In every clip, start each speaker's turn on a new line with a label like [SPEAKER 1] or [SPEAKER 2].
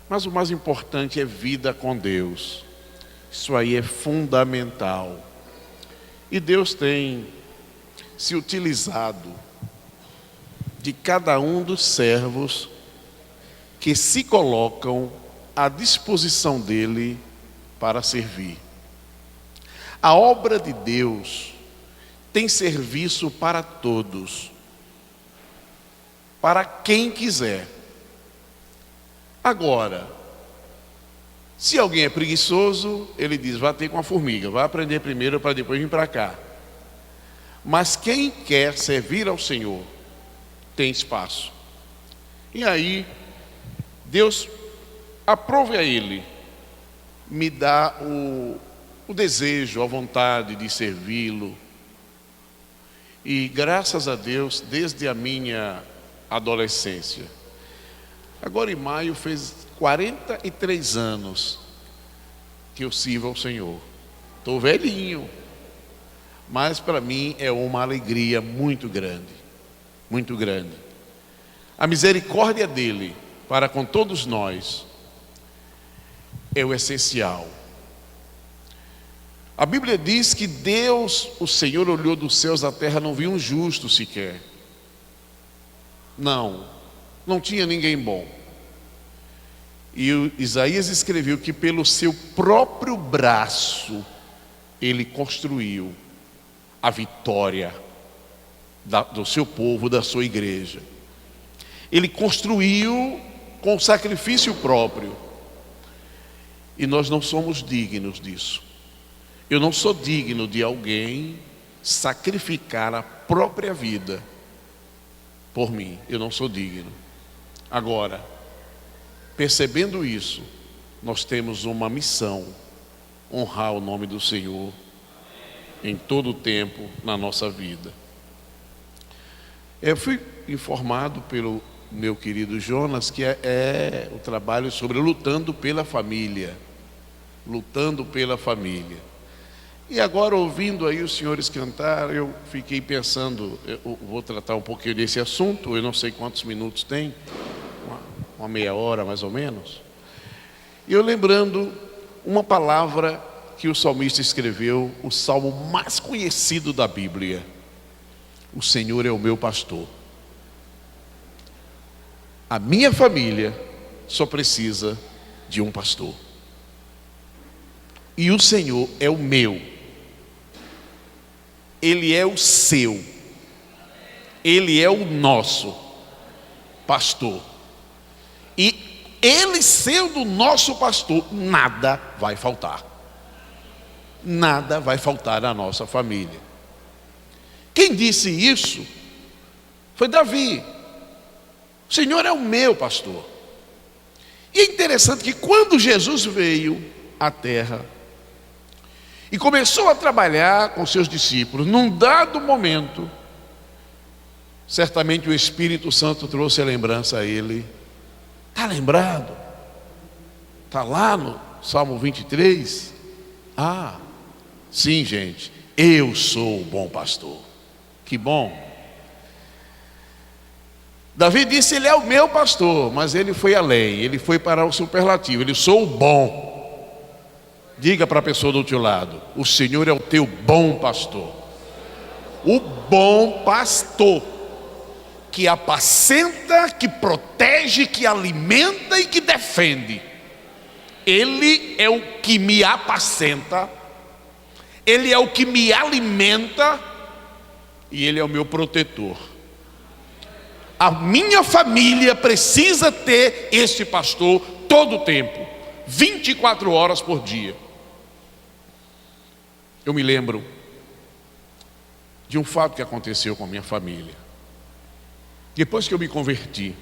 [SPEAKER 1] Mas o mais importante é vida com Deus. Isso aí é fundamental. E Deus tem se utilizado de cada um dos servos que se colocam à disposição dele para servir. A obra de Deus tem serviço para todos, para quem quiser. Agora, se alguém é preguiçoso, ele diz, vai ter com a formiga, vai aprender primeiro para depois vir para cá. Mas quem quer servir ao Senhor, tem espaço. E aí, Deus aprove a ele, me dá o desejo, a vontade de servi-lo. E graças a Deus, desde a minha adolescência, agora em maio fez 43 anos que eu sirvo ao Senhor. Estou velhinho, mas para mim é uma alegria muito grande, muito grande. A misericórdia dele para com todos nós é o essencial. A Bíblia diz que Deus, o Senhor, olhou dos céus à terra, não viu um justo sequer. Não tinha ninguém bom. E Isaías escreveu que pelo seu próprio braço ele construiu a vitória do seu povo, da sua igreja. Ele construiu com sacrifício próprio. E nós não somos dignos disso. Eu não sou digno de alguém sacrificar a própria vida por mim. Eu não sou digno. Agora, percebendo isso, nós temos uma missão: honrar o nome do Senhor em todo o tempo na nossa vida. Eu fui informado pelo meu querido Jonas que é o trabalho sobre lutando pela família. Lutando pela família. E agora, ouvindo aí os senhores cantar, eu fiquei pensando, eu vou tratar um pouquinho desse assunto, eu não sei quantos minutos tem, uma meia hora mais ou menos. E eu lembrando uma palavra que o salmista escreveu, o salmo mais conhecido da Bíblia: o Senhor é o meu pastor. A minha família só precisa de um pastor. E o Senhor é o meu. Ele é o seu. Ele é o nosso pastor. E ele sendo o nosso pastor, nada vai faltar. Nada vai faltar na nossa família. Quem disse isso foi Davi. O Senhor é o meu pastor. E é interessante que quando Jesus veio à terra e começou a trabalhar com seus discípulos, num dado momento, certamente o Espírito Santo trouxe a lembrança a ele. Está lembrado? Está lá no Salmo 23? Ah, sim, gente, eu sou o bom pastor. Que bom. Davi disse, ele é o meu pastor, mas ele foi além, ele foi para o superlativo, ele sou o bom. Diga para a pessoa do outro lado, o Senhor é o teu bom pastor. O bom pastor, que apacenta, que protege, que alimenta e que defende. Ele é o que me apacenta, ele é o que me alimenta e ele é o meu protetor. A minha família precisa ter esse pastor todo o tempo, 24 horas por dia. Eu me lembro de um fato que aconteceu com a minha família. Depois que eu me converti,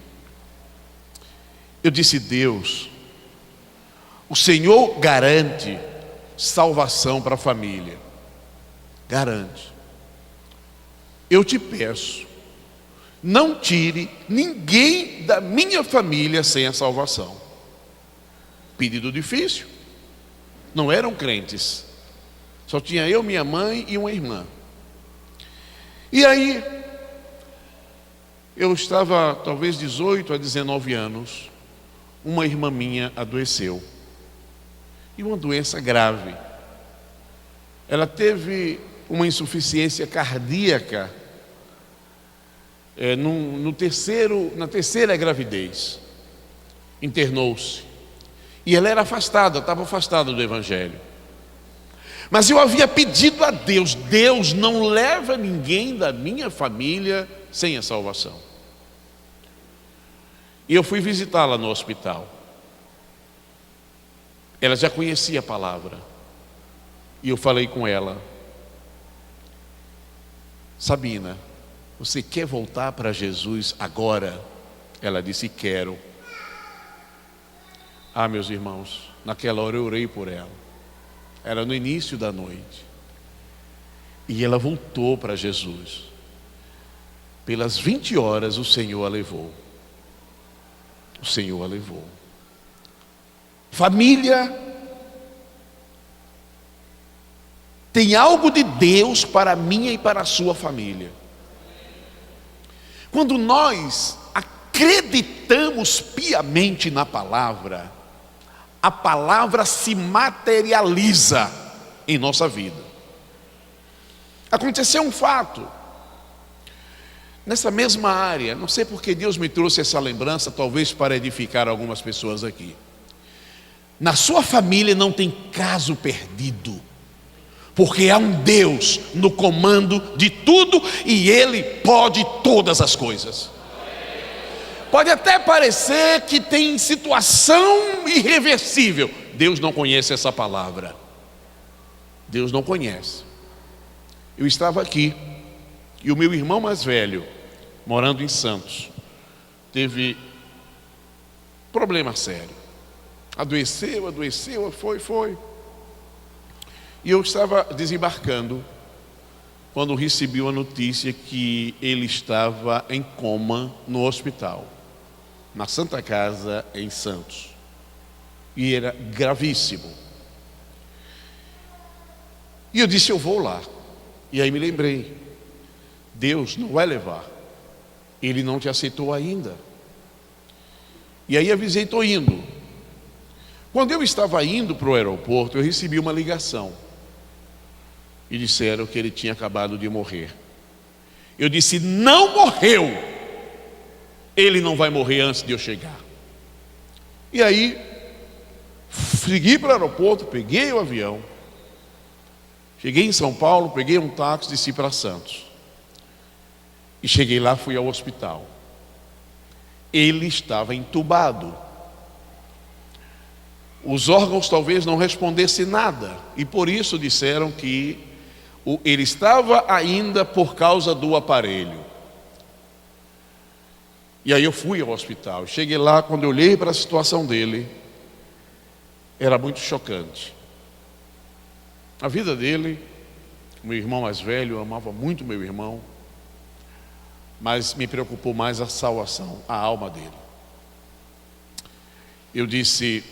[SPEAKER 1] eu disse, Deus, o Senhor garante salvação para a família. Garante. Eu te peço, não tire ninguém da minha família sem a salvação. Pedido difícil. Não eram crentes. Só tinha eu, minha mãe e uma irmã. E aí, eu estava talvez 18 a 19 anos, uma irmã minha adoeceu. E uma doença grave. Ela teve uma insuficiência cardíaca na terceira gravidez. Internou-se. E ela era afastada, estava afastada do Evangelho. Mas eu havia pedido a Deus: Deus, não leva ninguém da minha família sem a salvação. E eu fui visitá-la no hospital. Ela já conhecia a palavra. E eu falei com ela: Sabina, você quer voltar para Jesus agora? Ela disse: quero. Ah, meus irmãos, naquela hora eu orei por ela. Era no início da noite. E ela voltou para Jesus. Pelas 20 horas o Senhor a levou. O Senhor a levou. Família tem algo de Deus para a minha e para a sua família. Quando nós acreditamos piamente na palavra, a palavra se materializa em nossa vida. Aconteceu um fato nessa mesma área, não sei porque Deus me trouxe essa lembrança, talvez para edificar algumas pessoas aqui. Na sua família não tem caso perdido, porque há um Deus no comando de tudo e Ele pode todas as coisas. Pode até parecer que tem situação irreversível. Deus não conhece essa palavra. Deus não conhece. Eu estava aqui e o meu irmão mais velho, morando em Santos, teve problema sério. Adoeceu, foi. E eu estava desembarcando quando recebi uma notícia que ele estava em coma no hospital, na Santa Casa em Santos. E era gravíssimo. E eu disse: eu vou lá. E aí me lembrei: Deus não vai levar. Ele não te aceitou ainda. E aí avisei: estou indo. Quando eu estava indo para o aeroporto, eu recebi uma ligação. E disseram que ele tinha acabado de morrer. Eu disse: não morreu. Ele não vai morrer antes de eu chegar. E aí, segui para o aeroporto, peguei o avião. Cheguei em São Paulo, peguei um táxi, desci para Santos. E cheguei lá, fui ao hospital. Ele estava entubado. Os órgãos talvez não respondessem nada. E por isso disseram que ele estava ainda por causa do aparelho. E aí eu fui ao hospital. Cheguei lá, quando eu olhei para a situação dele, era muito chocante. A vida dele, meu irmão mais velho, eu amava muito meu irmão, mas me preocupou mais a salvação, a alma dele. Eu disse: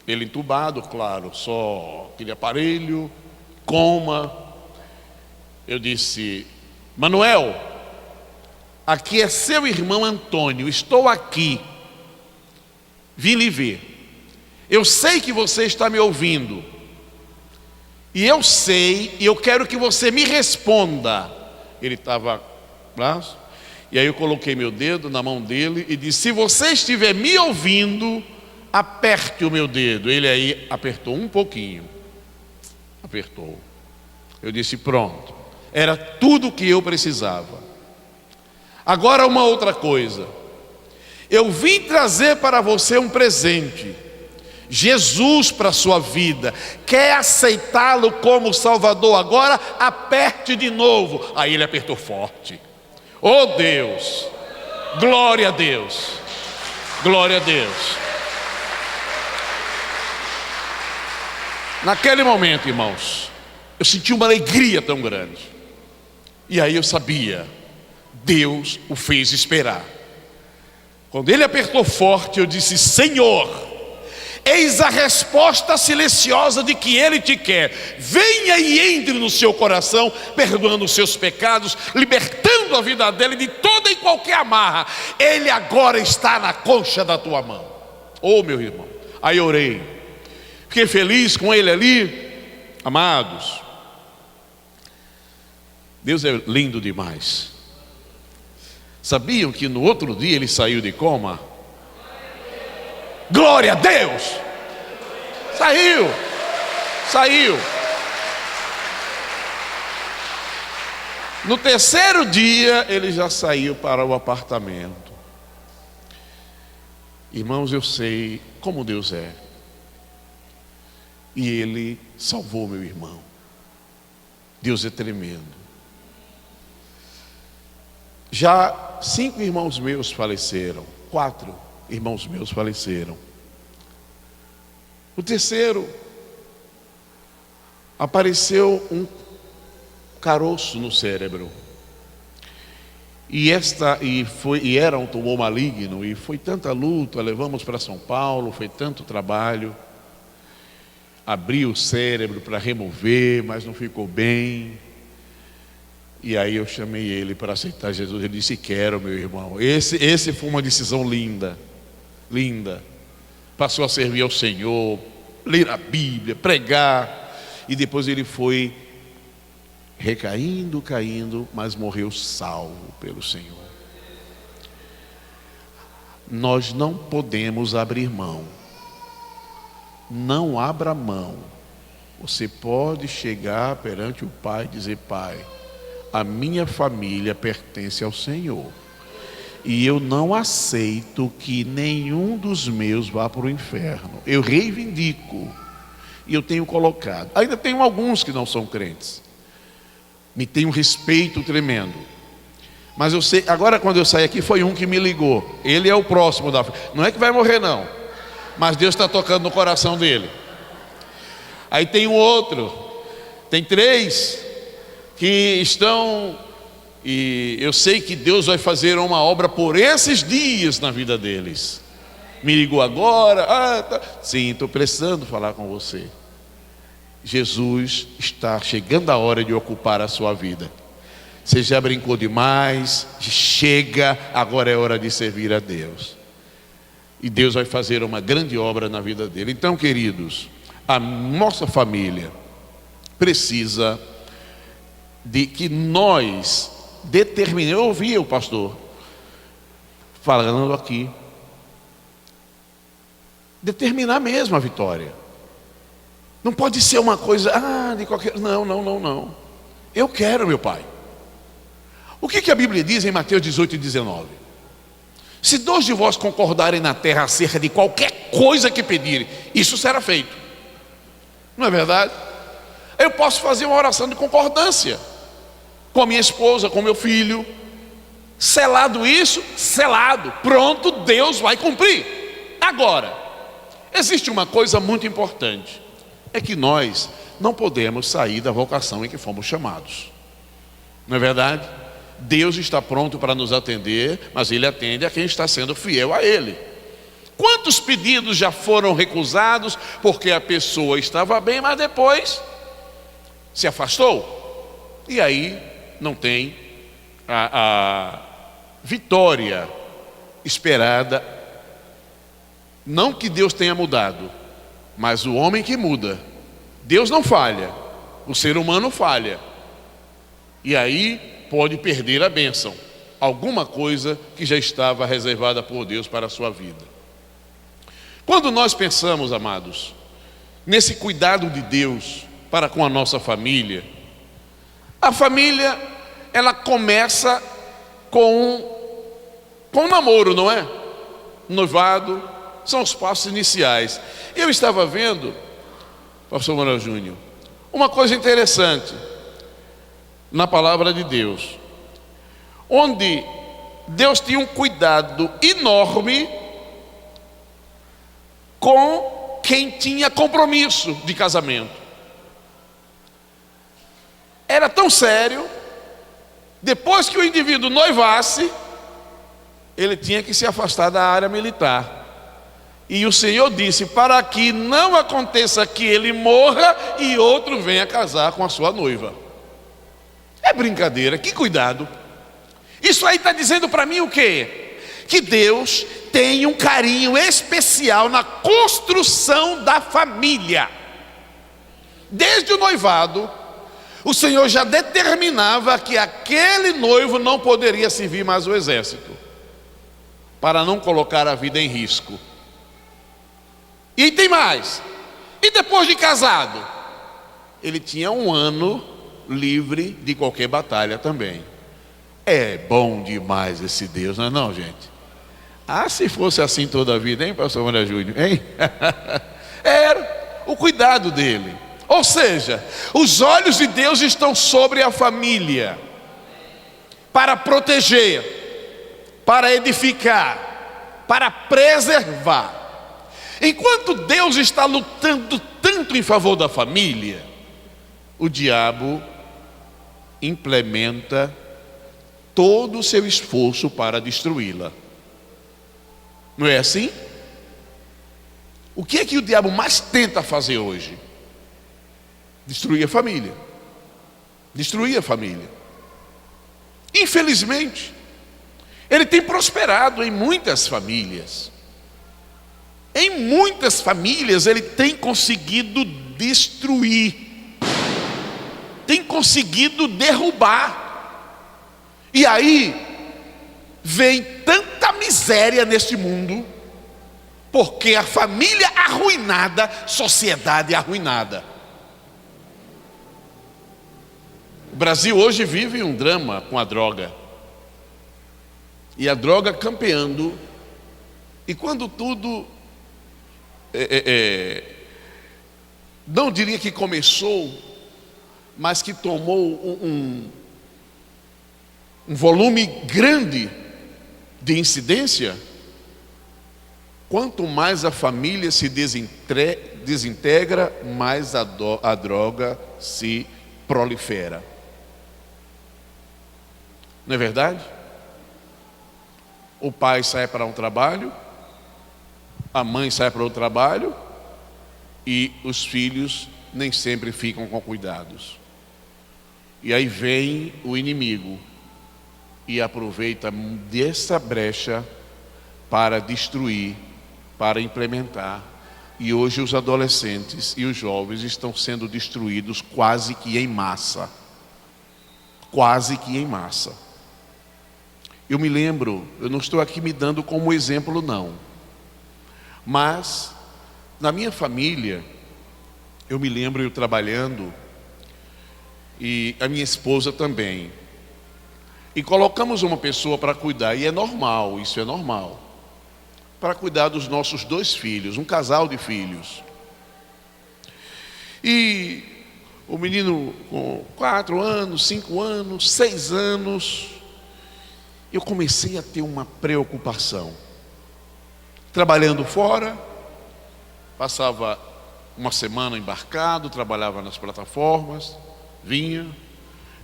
[SPEAKER 1] ele entubado, claro, só aquele aparelho, coma. Eu disse: Manuel, aqui é seu irmão Antônio, estou aqui, vim lhe ver. Eu sei que você está me ouvindo, e eu sei, e eu quero que você me responda. Ele estava braço, e aí eu coloquei meu dedo na mão dele e disse: se você estiver me ouvindo, aperte o meu dedo. Ele aí apertou um pouquinho. Apertou. Eu disse: pronto. Era tudo o que eu precisava. Agora uma outra coisa. Eu vim trazer para você um presente. Jesus para a sua vida. Quer aceitá-lo como Salvador agora? Aperte de novo. Aí ele apertou forte. Oh Deus. Glória a Deus. Glória a Deus. Naquele momento, irmãos, eu senti uma alegria tão grande. E aí eu sabia, Deus o fez esperar. Quando ele apertou forte, eu disse: Senhor, eis a resposta silenciosa de que Ele te quer. Venha e entre no seu coração, perdoando os seus pecados, libertando a vida dele de toda e qualquer amarra. Ele agora está na concha da tua mão. Oh, meu irmão, aí orei, fiquei feliz com ele ali. Amados, Deus é lindo demais. Sabiam que no outro dia ele saiu de coma? Glória a Deus! Saiu. No terceiro dia ele já saiu para o apartamento. Irmãos, eu sei como Deus é. E ele salvou meu irmão. Deus é tremendo. Já 5 irmãos meus faleceram. 4 irmãos meus faleceram. O terceiro, apareceu um caroço no cérebro. E era um tumor maligno. E foi tanta luta, levamos para São Paulo, foi tanto trabalho. Abri o cérebro para remover, mas não ficou bem. E aí eu chamei ele para aceitar Jesus. Ele disse: quero, meu irmão. Esse foi uma decisão linda. Passou a servir ao Senhor, ler a Bíblia, pregar. E depois ele foi caindo, mas morreu salvo pelo Senhor. Nós não podemos abrir mão. Não abra mão. Você pode chegar perante o Pai e dizer: Pai, a minha família pertence ao Senhor, e eu não aceito que nenhum dos meus vá para o inferno. Eu reivindico, e eu tenho colocado. Ainda tenho alguns que não são crentes, me tem um respeito tremendo, mas eu sei, agora quando eu saí aqui foi um que me ligou. Ele é o próximo não é que vai morrer não, mas Deus está tocando no coração dele. Aí tem um outro, tem 3 que estão, e eu sei que Deus vai fazer uma obra por esses dias na vida deles. Me ligou agora, sim, estou precisando falar com você. Jesus está chegando a hora de ocupar a sua vida. Você já brincou demais, chega, agora é hora de servir a Deus. E Deus vai fazer uma grande obra na vida dele. Então, queridos, a nossa família precisa de que nós determinemos. Eu ouvi o pastor falando aqui, determinar mesmo a vitória. Não pode ser uma coisa de qualquer. Não. Eu quero, meu Pai. O que a Bíblia diz em Mateus 18:19? Se 2 de vós concordarem na terra acerca de qualquer coisa que pedirem, isso será feito. Não é verdade? Eu posso fazer uma oração de concordância com a minha esposa, com meu filho. Selado isso, selado. Pronto, Deus vai cumprir. Agora, existe uma coisa muito importante. É que nós não podemos sair da vocação em que fomos chamados. Não é verdade? Deus está pronto para nos atender, mas Ele atende a quem está sendo fiel a Ele. Quantos pedidos já foram recusados porque a pessoa estava bem, mas depois se afastou? E aí não tem a vitória esperada. Não que Deus tenha mudado, mas o homem que muda. Deus não falha, o ser humano falha. E aí pode perder a bênção, alguma coisa que já estava reservada por Deus para a sua vida. Quando nós pensamos, amados, nesse cuidado de Deus para com a nossa família, a família, ela começa com um namoro, não é? Noivado, são os passos iniciais. Eu estava vendo, pastor Manuel Júnior, uma coisa interessante na palavra de Deus, onde Deus tinha um cuidado enorme com quem tinha compromisso de casamento. Era tão sério, depois que o indivíduo noivasse, ele tinha que se afastar da área militar. E o Senhor disse, para que não aconteça que ele morra e outro venha casar com a sua noiva. É brincadeira, que cuidado. Isso aí está dizendo para mim o quê? Que Deus tem um carinho especial na construção da família. Desde o noivado, o Senhor já determinava que aquele noivo não poderia servir mais o exército, para não colocar a vida em risco. E tem mais. E depois de casado, ele tinha 1 ano livre de qualquer batalha também. É bom demais esse Deus, não é não, gente? Ah, se fosse assim toda a vida, hein, pastor Maria Júnior, hein? Era o cuidado dele. Ou seja, os olhos de Deus estão sobre a família, para proteger, para edificar, para preservar. Enquanto Deus está lutando tanto em favor da família, o diabo implementa todo o seu esforço para destruí-la. Não é assim? O que é que o diabo mais tenta fazer hoje? Destruir a família. Destruir a família. Infelizmente, ele tem prosperado em muitas famílias. Em muitas famílias ele tem conseguido destruir, tem conseguido derrubar. E aí vem tanta miséria neste mundo, porque a família arruinada, sociedade arruinada. O Brasil hoje vive um drama com a droga, e a droga campeando. E quando tudo não diria que começou, mas que tomou um volume grande de incidência, quanto mais a família se desintegra, mais a droga se prolifera. Não é verdade? O pai sai para um trabalho, a mãe sai para outro trabalho, e os filhos nem sempre ficam com cuidados. E aí vem o inimigo e aproveita dessa brecha para destruir, para implementar. E hoje os adolescentes e os jovens estão sendo destruídos quase que em massa. Quase que em massa. Eu me lembro, eu não estou aqui me dando como exemplo não, mas na minha família, eu me lembro eu trabalhando, e a minha esposa também, e colocamos uma pessoa para cuidar, e é normal, isso é normal, para cuidar dos nossos 2 filhos, um casal de filhos. E o menino com 4 anos, 5 anos, 6 anos, eu comecei a ter uma preocupação. Trabalhando fora, passava uma semana embarcado, trabalhava nas plataformas, vinha.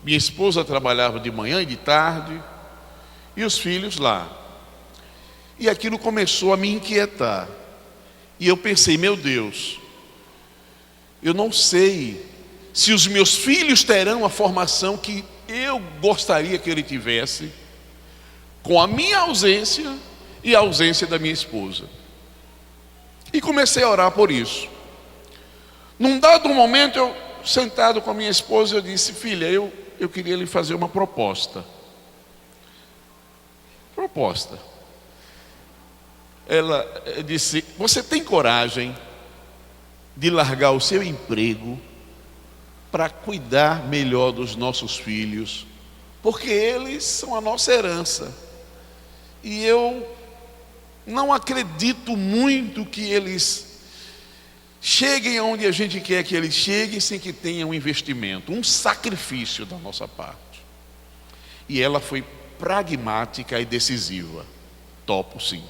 [SPEAKER 1] Minha esposa trabalhava de manhã e de tarde, e os filhos lá. E aquilo começou a me inquietar. E eu pensei, meu Deus, eu não sei se os meus filhos terão a formação que eu gostaria que ele tivesse, com a minha ausência e a ausência da minha esposa. E comecei a orar por isso. Num dado momento, eu sentado com a minha esposa, eu disse, filha, eu queria lhe fazer uma proposta. Ela disse, você tem coragem de largar o seu emprego para cuidar melhor dos nossos filhos? Porque eles são a nossa herança. E eu não acredito muito que eles cheguem aonde a gente quer que eles cheguem sem que tenham um investimento, um sacrifício da nossa parte. E ela foi pragmática e decisiva. Topo sim.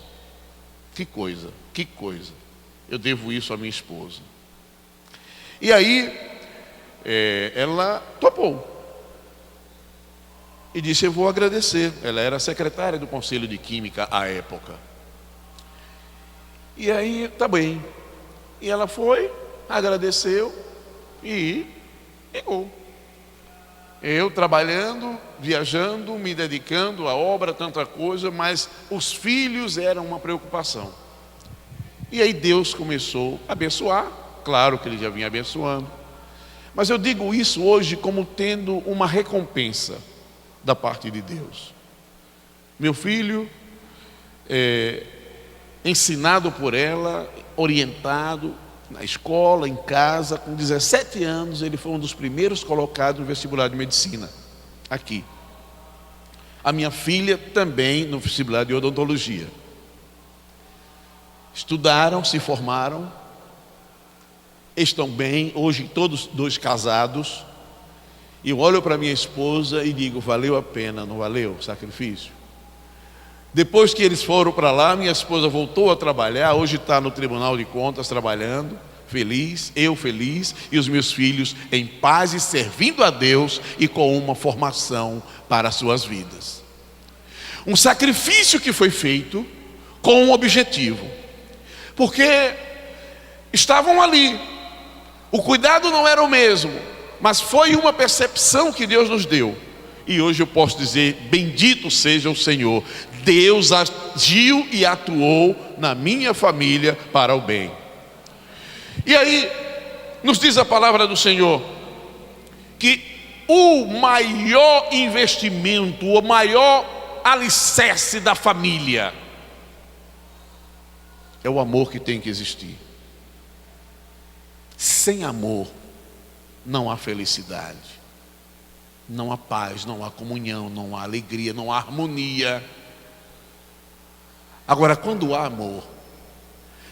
[SPEAKER 1] Que coisa. Eu devo isso à minha esposa. E aí, ela topou. E disse, eu vou agradecer. Ela era secretária do Conselho de Química à época. E aí, tá bem. E ela foi, agradeceu e pegou. Eu trabalhando, viajando, me dedicando à obra, tanta coisa, mas os filhos eram uma preocupação. E aí Deus começou a abençoar, claro que Ele já vinha abençoando, mas eu digo isso hoje como tendo uma recompensa da parte de Deus. Meu filho, ensinado por ela, orientado na escola, em casa, com 17 anos, ele foi um dos primeiros colocados no vestibular de medicina, aqui. A minha filha também no vestibular de odontologia. Estudaram, se formaram, estão bem, hoje todos dois casados. E eu olho para minha esposa e digo, valeu a pena, não valeu o sacrifício? Depois que eles foram para lá, minha esposa voltou a trabalhar, hoje está no Tribunal de Contas trabalhando, feliz, eu feliz, e os meus filhos em paz e servindo a Deus e com uma formação para as suas vidas. Um sacrifício que foi feito com um objetivo, porque estavam ali, o cuidado não era o mesmo, mas foi uma percepção que Deus nos deu. E hoje eu posso dizer, bendito seja o Senhor, Deus agiu e atuou na minha família para o bem. E aí, nos diz a palavra do Senhor, que o maior investimento, o maior alicerce da família, é o amor que tem que existir. Sem amor, não há felicidade. Não há paz, não há comunhão, não há alegria, não há harmonia. Agora, quando há amor,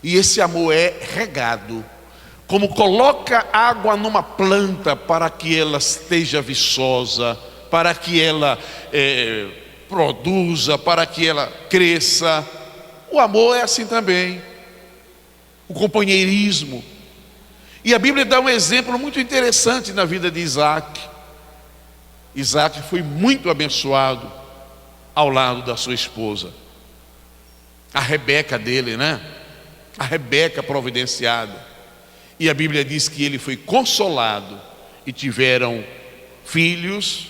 [SPEAKER 1] e esse amor é regado, como coloca água numa planta para que ela esteja viçosa, para que ela produza, para que ela cresça, o amor é assim também, o companheirismo. E a Bíblia dá um exemplo muito interessante na vida de Isaac. Isaac foi muito abençoado ao lado da sua esposa, a Rebeca dele, né? A Rebeca providenciada. E a Bíblia diz que ele foi consolado e tiveram filhos,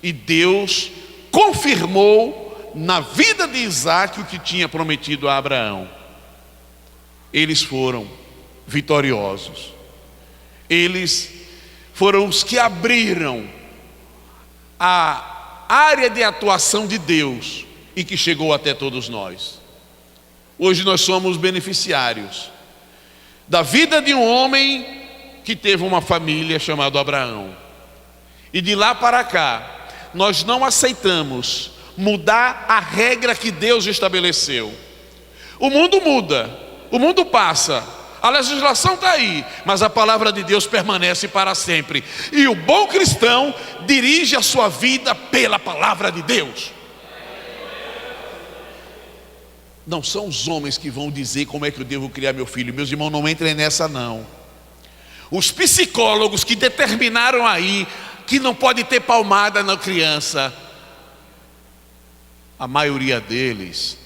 [SPEAKER 1] e Deus confirmou na vida de Isaac o que tinha prometido a Abraão. Eles foram vitoriosos, eles foram os que abriram a área de atuação de Deus e que chegou até todos nós. Hoje nós somos beneficiários da vida de um homem que teve uma família chamada Abraão. E de lá para cá, nós não aceitamos mudar a regra que Deus estabeleceu. O mundo muda, o mundo passa, a legislação está aí, mas a palavra de Deus permanece para sempre. E o bom cristão dirige a sua vida pela palavra de Deus. Não são os homens que vão dizer como é que eu devo criar meu filho. Meus irmãos, não entrem nessa não. Os psicólogos que determinaram aí que não pode ter palmada na criança, a maioria deles,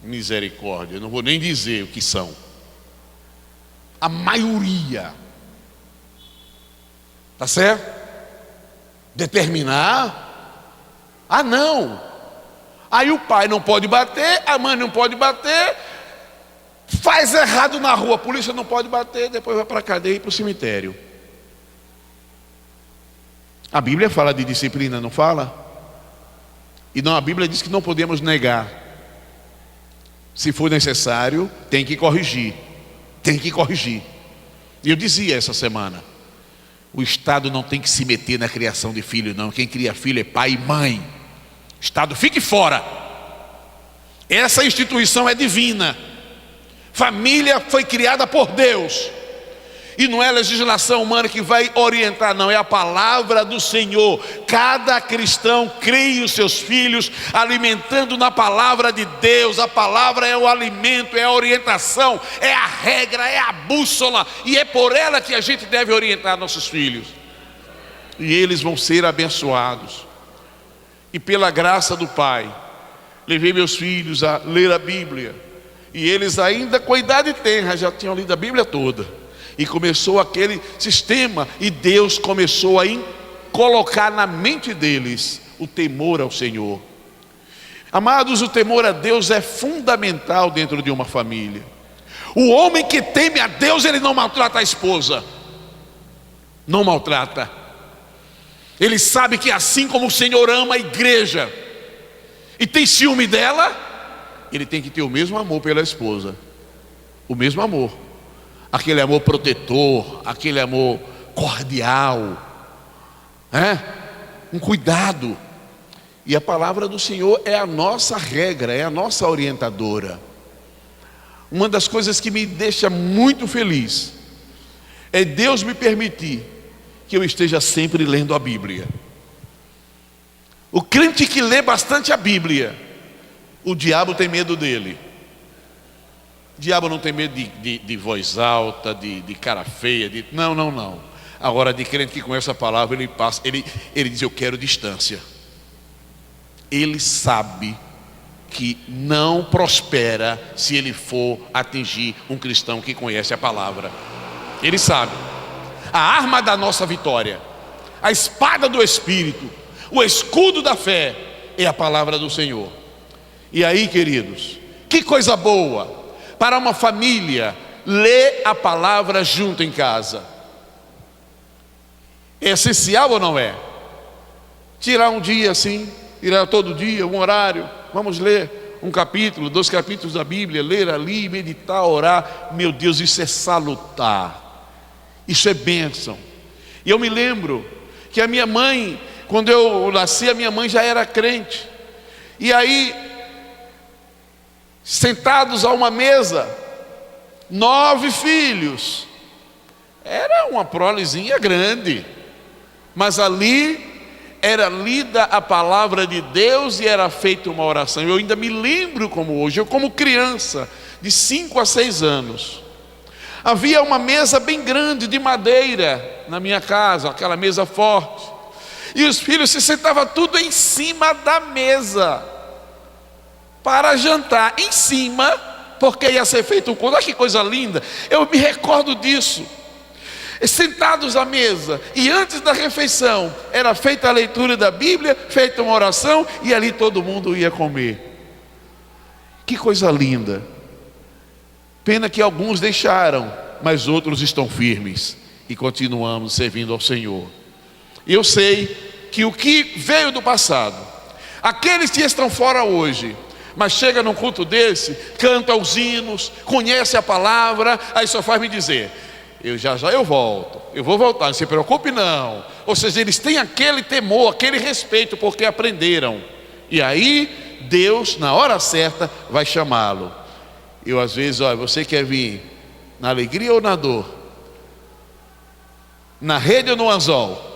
[SPEAKER 1] misericórdia, eu não vou nem dizer o que são. A maioria, tá certo? Determinar, não. Aí o pai não pode bater, a mãe não pode bater, faz errado na rua, a polícia não pode bater, depois vai para a cadeia e para o cemitério. A Bíblia fala de disciplina, não fala? E não, a Bíblia diz que não podemos negar. Se for necessário, tem que corrigir. Tem que corrigir. E eu dizia essa semana, o Estado não tem que se meter na criação de filho, não. Quem cria filho é pai e mãe. O Estado fique fora. Essa instituição é divina. Família foi criada por Deus. E não é a legislação humana que vai orientar, não, é a palavra do Senhor. Cada cristão cria os seus filhos alimentando na palavra de Deus. A palavra é o alimento, é a orientação, é a regra, é a bússola, e é por ela que a gente deve orientar nossos filhos. E eles vão ser abençoados. E pela graça do Pai, levei meus filhos a ler a Bíblia, e eles ainda com a idade tenra já tinham lido a Bíblia toda. E começou aquele sistema, e Deus começou a colocar na mente deles o temor ao Senhor. Amados, o temor a Deus é fundamental dentro de uma família. O homem que teme a Deus, ele não maltrata a esposa. Não maltrata. Ele sabe que assim como o Senhor ama a igreja e tem ciúme dela, ele tem que ter o mesmo amor pela esposa. O mesmo amor. Aquele amor protetor, aquele amor cordial, um cuidado. E a palavra do Senhor é a nossa regra, é a nossa orientadora. Uma das coisas que me deixa muito feliz é Deus me permitir que eu esteja sempre lendo a Bíblia. O crente que lê bastante a Bíblia, o diabo tem medo dele. O diabo não tem medo de voz alta, de cara feia, não. Agora, de crente que conhece a palavra, ele diz: eu quero distância. Ele sabe que não prospera se ele for atingir um cristão que conhece a palavra. Ele sabe. A arma da nossa vitória, a espada do Espírito, o escudo da fé é a palavra do Senhor. E aí, queridos, que coisa boa para uma família ler a palavra junto em casa. É essencial ou não é? Tirar um dia assim, tirar todo dia, um horário, vamos ler um capítulo, 2 capítulos da Bíblia, ler ali, meditar, orar. Meu Deus, isso é salutar, isso é bênção. E eu me lembro que a minha mãe, quando eu nasci, a minha mãe já era crente. E aí, sentados a uma mesa, 9 filhos, era uma prolezinha grande, mas ali era lida a palavra de Deus e era feita uma oração. Eu ainda me lembro como hoje, eu como criança, de 5 a 6 anos, havia uma mesa bem grande de madeira na minha casa, aquela mesa forte, e os filhos se sentavam tudo em cima da mesa, para jantar, em cima, porque ia ser feito um culto. Olha que coisa linda, eu me recordo disso. Sentados à mesa, e antes da refeição era feita a leitura da Bíblia, feita uma oração, e ali todo mundo ia comer. Que coisa linda. Pena que alguns deixaram, mas outros estão firmes e continuamos servindo ao Senhor. Eu sei que o que veio do passado, aqueles que estão fora hoje, mas chega num culto desse, canta os hinos, conhece a palavra, aí só faz me dizer: eu volto, eu vou voltar, não se preocupe não. Ou seja, eles têm aquele temor, aquele respeito, porque aprenderam. E aí Deus, na hora certa, vai chamá-lo. Eu às vezes, olha, você quer vir na alegria ou na dor? Na rede ou no anzol?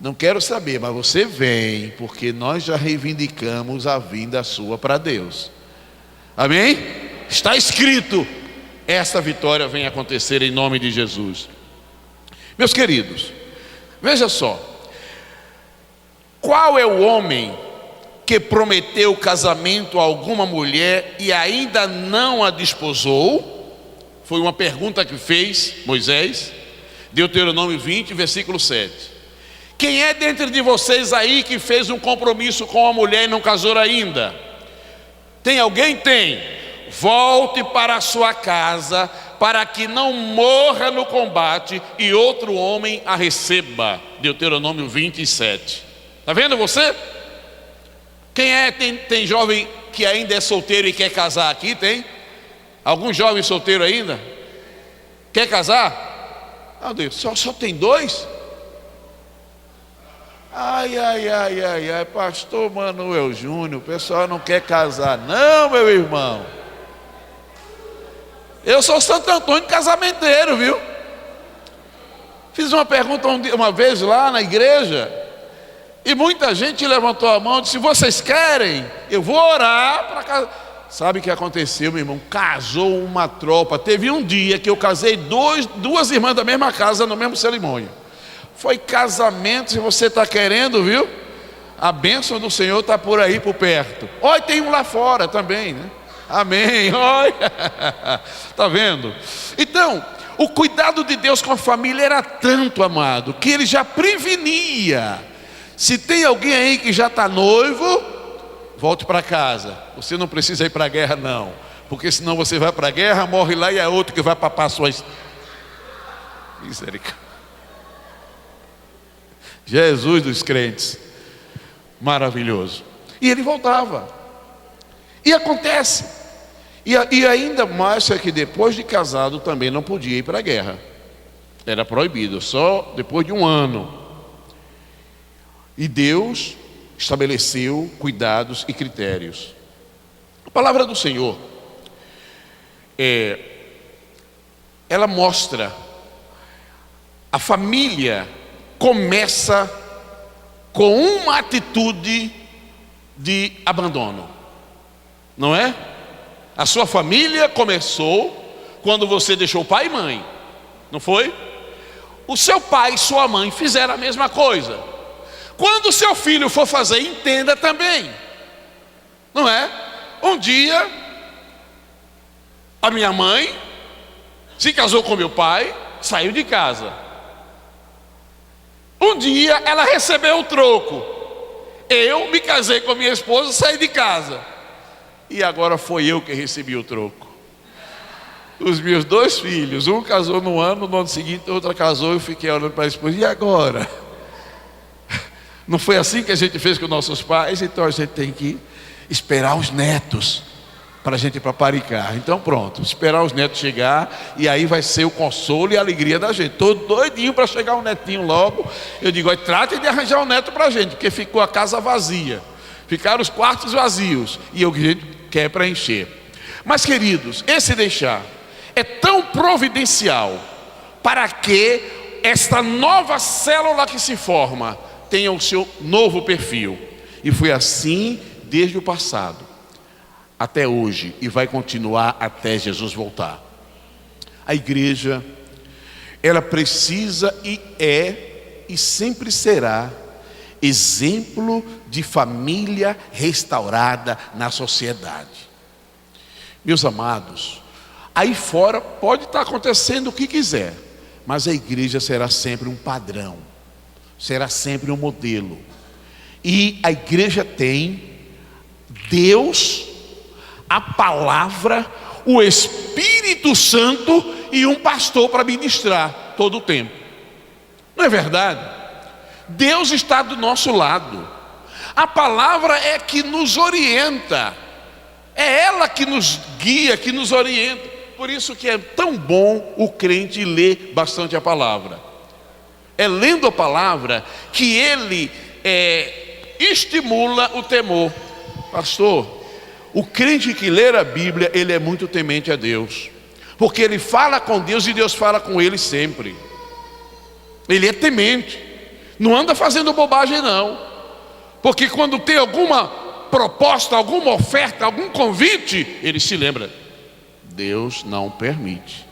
[SPEAKER 1] Não quero saber, mas você vem, porque nós já reivindicamos a vinda sua para Deus. Amém? Está escrito. Essa vitória vem acontecer em nome de Jesus. Meus queridos, veja só. Qual é o homem que prometeu casamento a alguma mulher e ainda não a desposou? Foi uma pergunta que fez Moisés. Deuteronômio 20, versículo 7. Quem é dentre de vocês aí que fez um compromisso com a mulher e não casou ainda? Tem alguém? Tem. Volte para a sua casa, para que não morra no combate e outro homem a receba. Deuteronômio 27. Está vendo você? Quem é? Tem jovem que ainda é solteiro e quer casar aqui? Tem? Algum jovem solteiro ainda? Quer casar? Ah, Deus, só tem 2? Ai, pastor Manuel Júnior, o pessoal não quer casar não, meu irmão. Eu sou Santo Antônio casamenteiro, viu? Fiz uma pergunta uma vez lá na igreja, e muita gente levantou a mão e disse: vocês querem? Eu vou orar para casar. Sabe o que aconteceu, meu irmão? Casou uma tropa. Teve um dia que eu casei duas irmãs da mesma casa, no mesmo cerimônia. Foi casamento, se você está querendo, viu? A bênção do Senhor está por aí, por perto. Olha, tem um lá fora também, né? Amém, olha. Está vendo? Então, O cuidado de Deus com a família era tanto, amado, que ele já prevenia. Se tem alguém aí que já está noivo, volte para casa. Você não precisa ir para a guerra não, porque senão você vai para a guerra, morre lá e é outro que vai papar suas... Misericórdia. Jesus dos crentes, maravilhoso. E ele voltava. E acontece. E ainda mais é que depois de casado também não podia ir para a guerra. Era proibido, só depois de um ano. E Deus estabeleceu cuidados e critérios. A palavra do Senhor, ela mostra, a família começa com uma atitude de abandono, não é? A sua família começou quando você deixou pai e mãe, não foi? O seu pai e sua mãe fizeram a mesma coisa. Quando o seu filho for fazer, entenda também, não é? Um dia, a minha mãe se casou com meu pai, saiu de casa. Um dia ela recebeu o troco. Eu me casei com minha esposa, saí de casa. E agora foi eu que recebi o troco. Os meus 2 filhos, um casou no ano seguinte, outra casou, eu fiquei olhando para a esposa, e agora? Não foi assim que a gente fez com nossos pais? Então a gente tem que esperar os netos para a gente paparicar. Então pronto, esperar os netos chegar, e aí vai ser o consolo e a alegria da gente. Estou doidinho para chegar um netinho logo. Eu digo, trate de arranjar um neto para a gente, porque ficou a casa vazia, ficaram os quartos vazios, e a gente quer preencher. Mas queridos, esse deixar é tão providencial para que esta nova célula que se forma tenha o seu novo perfil. E foi assim desde o passado até hoje, e vai continuar até Jesus voltar. A igreja, ela precisa e sempre será exemplo de família restaurada na sociedade. Meus amados, aí fora pode estar acontecendo o que quiser, mas a igreja será sempre um padrão, será sempre um modelo. E a igreja tem Deus, a palavra, o Espírito Santo e um pastor para ministrar todo o tempo. Não é verdade? Deus está do nosso lado. A palavra é que nos orienta. É ela que nos guia, que nos orienta. Por isso que é tão bom o crente ler bastante a palavra. É lendo a palavra que ele estimula o temor. Pastor, o crente que lê a Bíblia, ele é muito temente a Deus, porque ele fala com Deus e Deus fala com ele sempre. Ele é temente, não anda fazendo bobagem não, porque quando tem alguma proposta, alguma oferta, algum convite, ele se lembra, Deus não permite.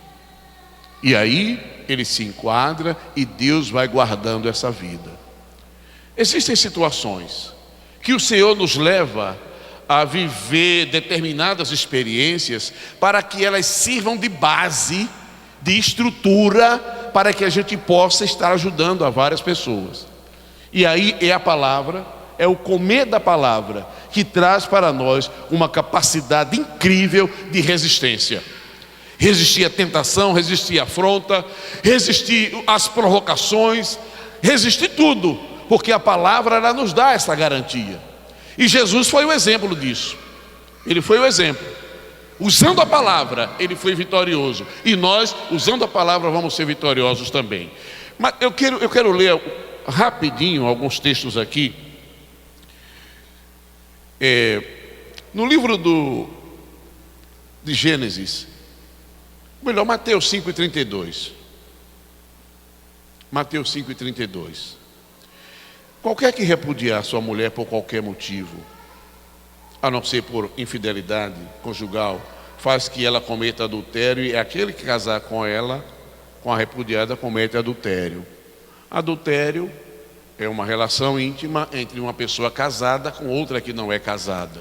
[SPEAKER 1] E aí ele se enquadra e Deus vai guardando essa vida. Existem situações que o Senhor nos leva a viver determinadas experiências para que elas sirvam de base, de estrutura, para que a gente possa estar ajudando a várias pessoas. E aí é a palavra, é o comer da palavra que traz para nós uma capacidade incrível de resistência. Resistir à tentação, resistir à afronta, resistir às provocações, resistir tudo, porque a palavra ela nos dá essa garantia. E Jesus foi o exemplo disso. Ele foi o exemplo. Usando a palavra, ele foi vitorioso. E nós, usando a palavra, vamos ser vitoriosos também. Mas eu quero ler rapidinho alguns textos aqui. No livro de Gênesis, melhor, Mateus 5,32. Mateus 5,32. Qualquer que repudiar sua mulher por qualquer motivo, a não ser por infidelidade conjugal, faz que ela cometa adultério, e aquele que casar com ela, com a repudiada, comete adultério. Adultério é uma relação íntima entre uma pessoa casada com outra que não é casada.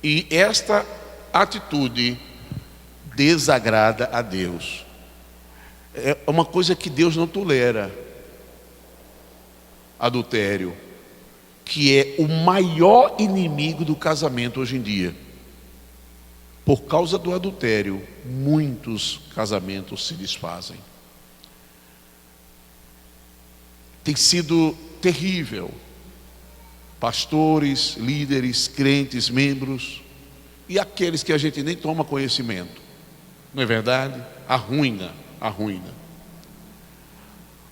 [SPEAKER 1] E esta atitude desagrada a Deus. É uma coisa que Deus não tolera. Adultério, que é o maior inimigo do casamento hoje em dia. Por causa do adultério, muitos casamentos se desfazem. Tem sido terrível. Pastores, líderes, crentes, membros e aqueles que a gente nem toma conhecimento. Não é verdade? Arruina.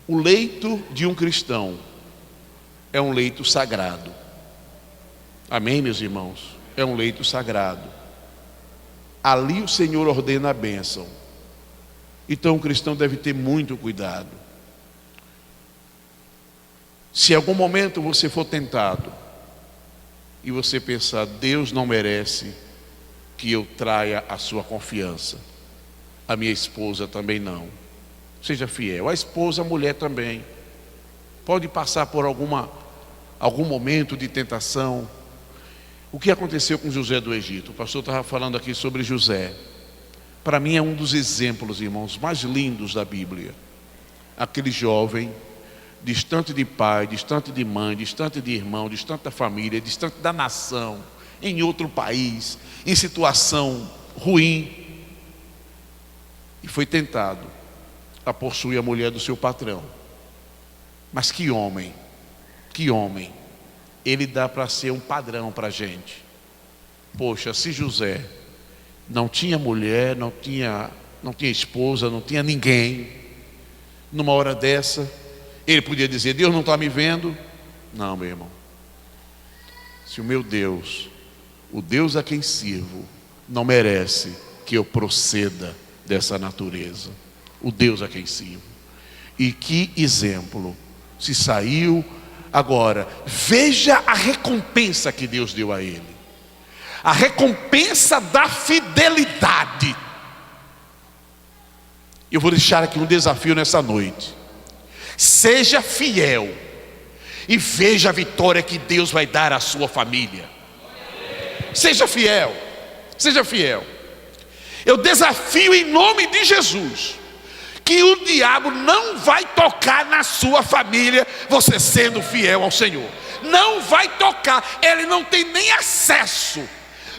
[SPEAKER 1] O leito de um cristão é um leito sagrado. Amém, meus irmãos? É um leito sagrado. Ali o Senhor ordena a bênção. Então o cristão deve ter muito cuidado. Se em algum momento você for tentado e você pensar, Deus não merece que eu traia a sua confiança, a minha esposa também não, seja fiel. A esposa, a mulher também pode passar por algum momento de tentação. O que aconteceu com José do Egito? O pastor estava falando aqui sobre José. Para mim é um dos exemplos, irmãos, mais lindos da Bíblia. Aquele jovem, distante de pai, distante de mãe, distante de irmão, distante da família, distante da nação, em outro país, em situação ruim, e foi tentado a possuir a mulher do seu patrão. Mas que homem, ele dá para ser um padrão para a gente. Poxa, se José não tinha mulher, não tinha esposa, não tinha ninguém, numa hora dessa, ele podia dizer, Deus não está me vendo? Não, meu irmão. Se o meu Deus, o Deus a quem sirvo, não merece que eu proceda dessa natureza, o Deus a quem sirvo. E que exemplo se saiu. Agora, veja a recompensa que Deus deu a ele. A recompensa da fidelidade. Eu vou deixar aqui um desafio nessa noite. Seja fiel e veja a vitória que Deus vai dar à sua família. Seja fiel. Eu desafio em nome de Jesus que o diabo não vai tocar na sua família, você sendo fiel ao Senhor. Não vai tocar, ele não tem nem acesso.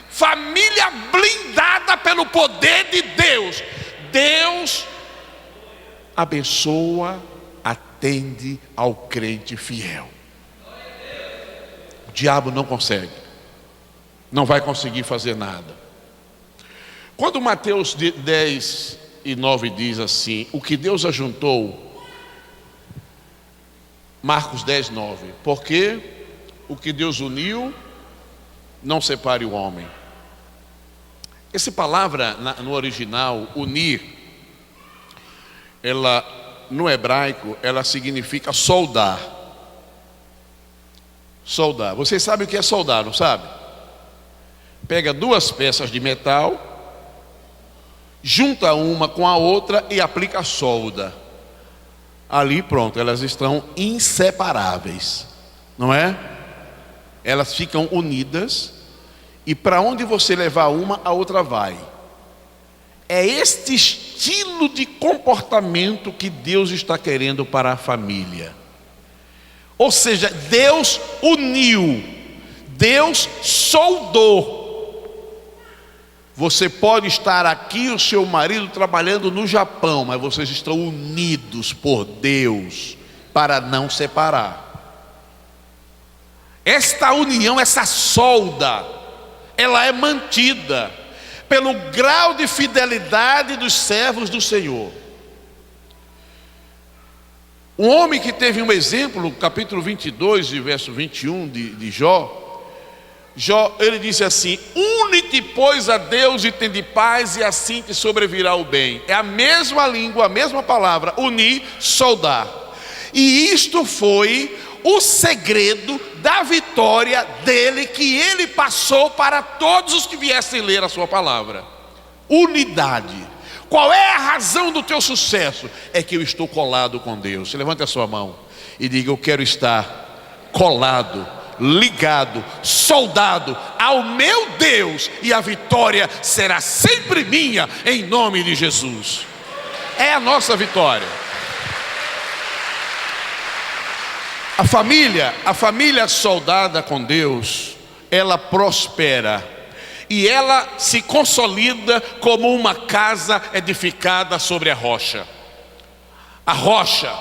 [SPEAKER 1] Família blindada pelo poder de Deus. Deus abençoa, atende ao crente fiel. O diabo não consegue, não vai conseguir fazer nada. Quando Mateus 10:9 diz assim, o que Deus ajuntou, Marcos 10:9, porque o que Deus uniu, não separe o homem. Essa palavra no original, unir, ela no hebraico, ela significa soldar. Soldar, vocês sabem o que é soldar, não sabe? Pega duas peças de metal, junta uma com a outra e aplica a solda. Ali pronto, elas estão inseparáveis, não é? Elas ficam unidas e para onde você levar uma, a outra vai. É este estilo de comportamento que Deus está querendo para a família. Ou seja, Deus uniu, Deus soldou. Você pode estar aqui, o seu marido trabalhando no Japão, mas vocês estão unidos por Deus para não separar. Esta união, essa solda, ela é mantida pelo grau de fidelidade dos servos do Senhor. Um homem que teve um exemplo, no capítulo 22, verso 21 de Jó, ele disse assim, une-te pois a Deus e tende paz e assim te sobrevirá o bem. É a mesma língua, a mesma palavra, unir, soldar. E isto foi o segredo da vitória dele, que ele passou para todos os que viessem ler a sua palavra. Unidade. Qual é a razão do teu sucesso? É que eu estou colado com Deus. Levante a sua mão e diga, eu quero estar colado, ligado, soldado ao meu Deus, e a vitória será sempre minha, em nome de Jesus. é a nossa vitória. A família soldada com Deus, ela prospera e ela se consolida como uma casa edificada sobre a rocha. A rocha,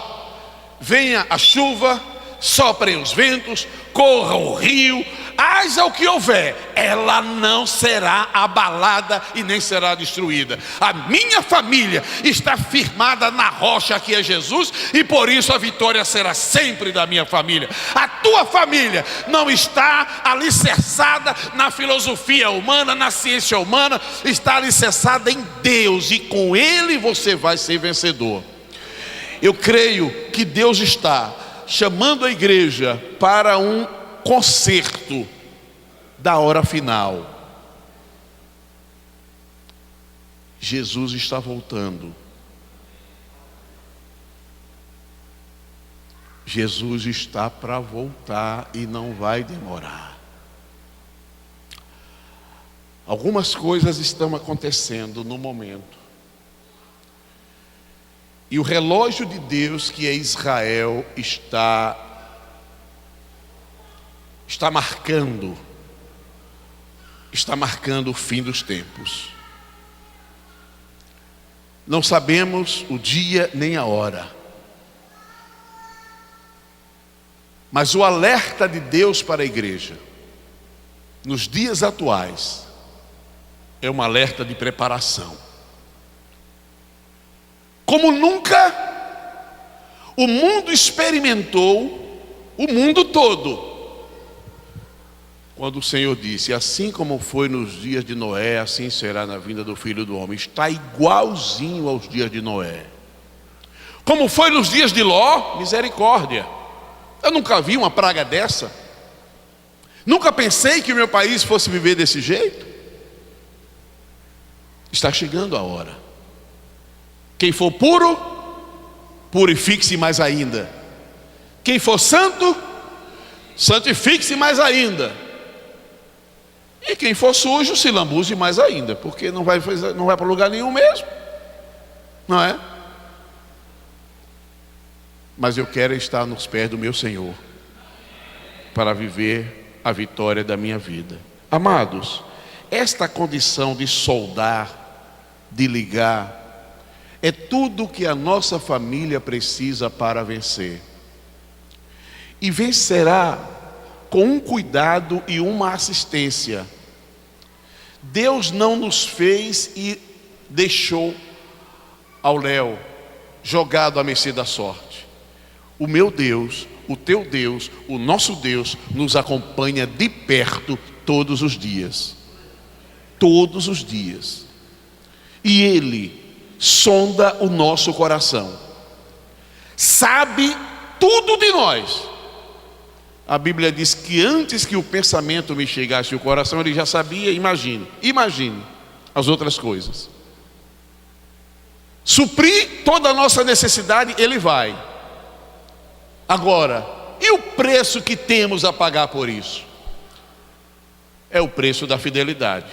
[SPEAKER 1] venha a chuva, soprem os ventos, corra o rio, haja o que houver, ela não será abalada e nem será destruída. A minha família está firmada na rocha que é Jesus, e por isso a vitória será sempre da minha família. A tua família não está alicerçada na filosofia humana, na ciência humana, está alicerçada em Deus, e com Ele você vai ser vencedor. Eu creio que Deus está chamando a igreja para um concerto da hora final. Jesus está voltando. Jesus está para voltar e não vai demorar. Algumas coisas estão acontecendo no momento. E o relógio de Deus, que é Israel, está marcando o fim dos tempos. Não sabemos o dia nem a hora, mas o alerta de Deus para a igreja nos dias atuais é um alerta de preparação. Como nunca o mundo experimentou, o mundo todo, quando o Senhor disse: assim como foi nos dias de Noé, assim será na vinda do Filho do Homem. Está igualzinho aos dias de Noé. Como foi nos dias de Ló, misericórdia. Eu nunca vi uma praga dessa. Nunca pensei que o meu país fosse viver desse jeito. Está chegando a hora. Quem for puro, purifique-se mais ainda. Quem for santo, santifique-se mais ainda. E quem for sujo, se lambuze mais ainda, porque não vai para lugar nenhum mesmo, não é? Mas eu quero estar nos pés do meu Senhor para viver a vitória da minha vida. Amados, esta condição de soldar, de ligar, é tudo que a nossa família precisa para vencer. E vencerá com um cuidado e uma assistência. Deus não nos fez e deixou ao léu, jogado à mercê da sorte. O meu Deus, o teu Deus, o nosso Deus nos acompanha de perto todos os dias. Todos os dias. E Ele sonda o nosso coração, sabe tudo de nós. A Bíblia diz que antes que o pensamento me chegasse ao coração, Ele já sabia. Imagine as outras coisas. Suprir toda a nossa necessidade, Ele vai. Agora, e o preço que temos a pagar por isso? É o preço da fidelidade,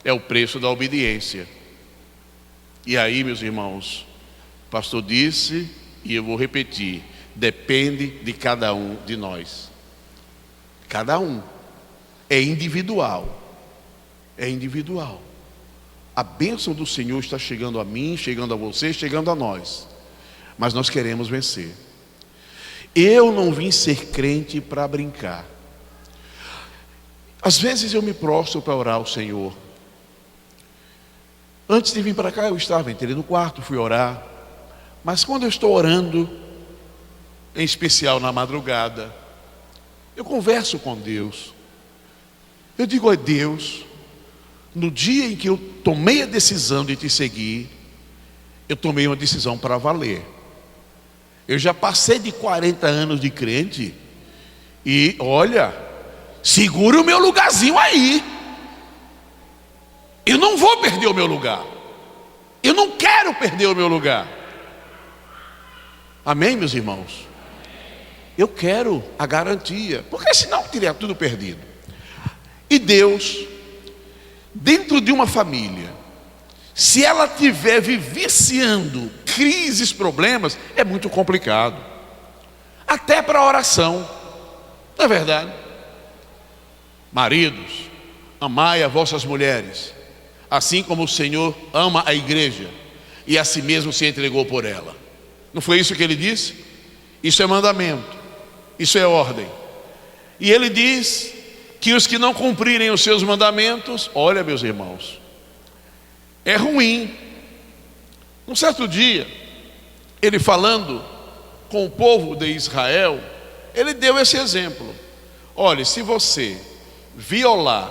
[SPEAKER 1] é o preço da obediência. E aí, meus irmãos, o pastor disse, e eu vou repetir: depende de cada um de nós. Cada um. É individual. É individual. A bênção do Senhor está chegando a mim, chegando a você, chegando a nós. Mas nós queremos vencer. Eu não vim ser crente para brincar. Às vezes eu me prostro para orar ao Senhor. Antes de vir para cá, eu entrei no quarto, fui orar. Mas quando eu estou orando, em especial na madrugada, eu converso com Deus. Eu digo: ó Deus, no dia em que eu tomei a decisão de te seguir, eu tomei uma decisão para valer. Eu já passei de 40 anos de crente, e olha, segura o meu lugarzinho aí. Eu não vou perder o meu lugar. Eu não quero perder o meu lugar. Amém, meus irmãos? Eu quero a garantia, porque senão eu teria tudo perdido. E Deus, dentro de uma família, Se ela estiver vivenciando crises, problemas, é muito complicado. Até para a oração. Não é verdade? Maridos, amai a vossas mulheres, assim como o Senhor ama a igreja e a si mesmo se entregou por ela. Não foi isso que ele disse? Isso é mandamento, isso é ordem. E ele diz que os que não cumprirem os seus mandamentos, olha, meus irmãos, é ruim. Num certo dia, ele falando com o povo de Israel, ele deu esse exemplo. Olha, se você violar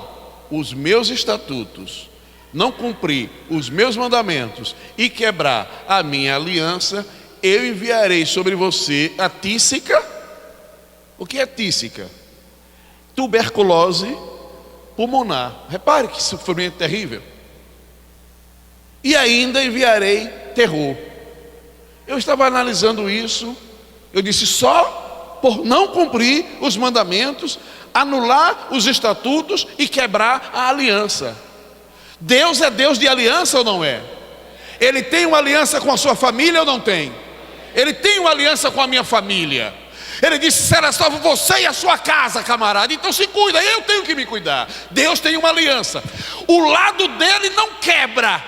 [SPEAKER 1] os meus estatutos, não cumprir os meus mandamentos e quebrar a minha aliança, eu enviarei sobre você a tísica. O que é tísica? Tuberculose pulmonar. Repare que sofrimento terrível. E ainda enviarei terror. Eu estava analisando isso. Eu disse, só por não cumprir os mandamentos, anular os estatutos e quebrar a aliança. Deus é Deus de aliança ou não é? Ele tem uma aliança com a sua família ou não tem? Ele tem uma aliança com a minha família. Ele disse, será só você e a sua casa, camarada. Então se cuida, eu tenho que me cuidar. Deus tem uma aliança. O lado dele não quebra.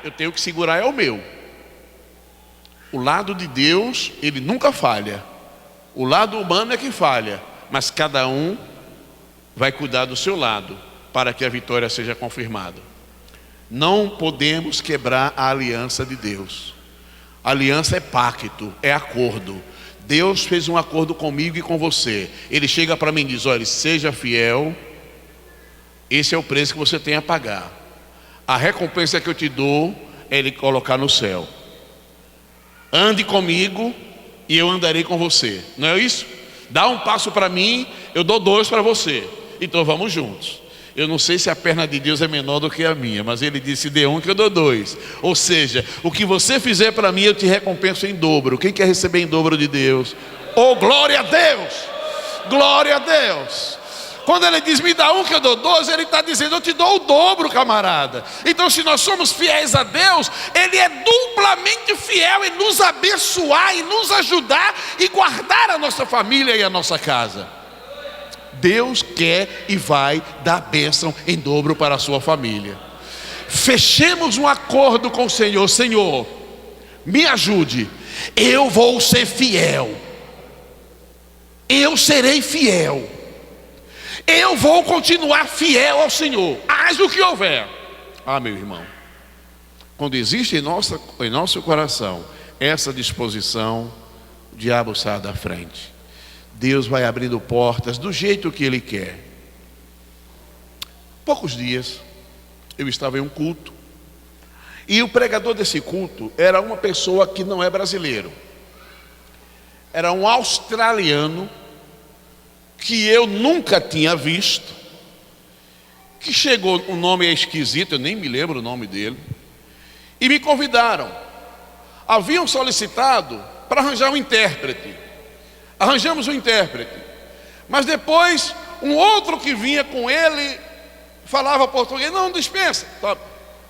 [SPEAKER 1] Eu tenho que segurar é o meu. O lado de Deus, ele nunca falha. O lado humano é que falha. Mas cada um vai cuidar do seu lado, para que a vitória seja confirmada. Não podemos quebrar a aliança de Deus. A aliança é pacto, é acordo. Deus fez um acordo comigo e com você. Ele chega para mim e diz, olha, seja fiel. Esse é o preço que você tem a pagar. A recompensa que eu te dou é Ele colocar no céu. Ande comigo e eu andarei com você. Não é isso? Dá um passo para mim, eu dou 2 para você. Então vamos juntos. Eu não sei se a perna de Deus é menor do que a minha, mas Ele disse, dê 1 que eu dou 2. Ou seja, o que você fizer para mim, eu te recompenso em dobro. Quem quer receber em dobro de Deus? Oh, glória a Deus! Glória a Deus! Quando Ele diz, me dá 1 que eu dou 2, Ele está dizendo, eu te dou o dobro, camarada. Então se nós somos fiéis a Deus, Ele é duplamente fiel em nos abençoar, em nos ajudar e guardar a nossa família e a nossa casa. Deus quer e vai dar bênção em dobro para a sua família. Fechemos um acordo com o Senhor. Senhor, me ajude. Eu vou ser fiel. Eu serei fiel. Eu vou continuar fiel ao Senhor, haja o que houver. Ah, meu irmão, quando existe em nosso coração essa disposição, o diabo sai da frente. Deus vai abrindo portas do jeito que Ele quer. Poucos dias, eu estava em um culto, e o pregador desse culto era uma pessoa que não é brasileiro. Era um australiano, que eu nunca tinha visto, que chegou, o nome é esquisito, eu nem me lembro o nome dele, e me convidaram. Haviam solicitado para arranjar um intérprete. Arranjamos um intérprete, mas depois um outro que vinha com ele falava português. Não, dispensa, tá.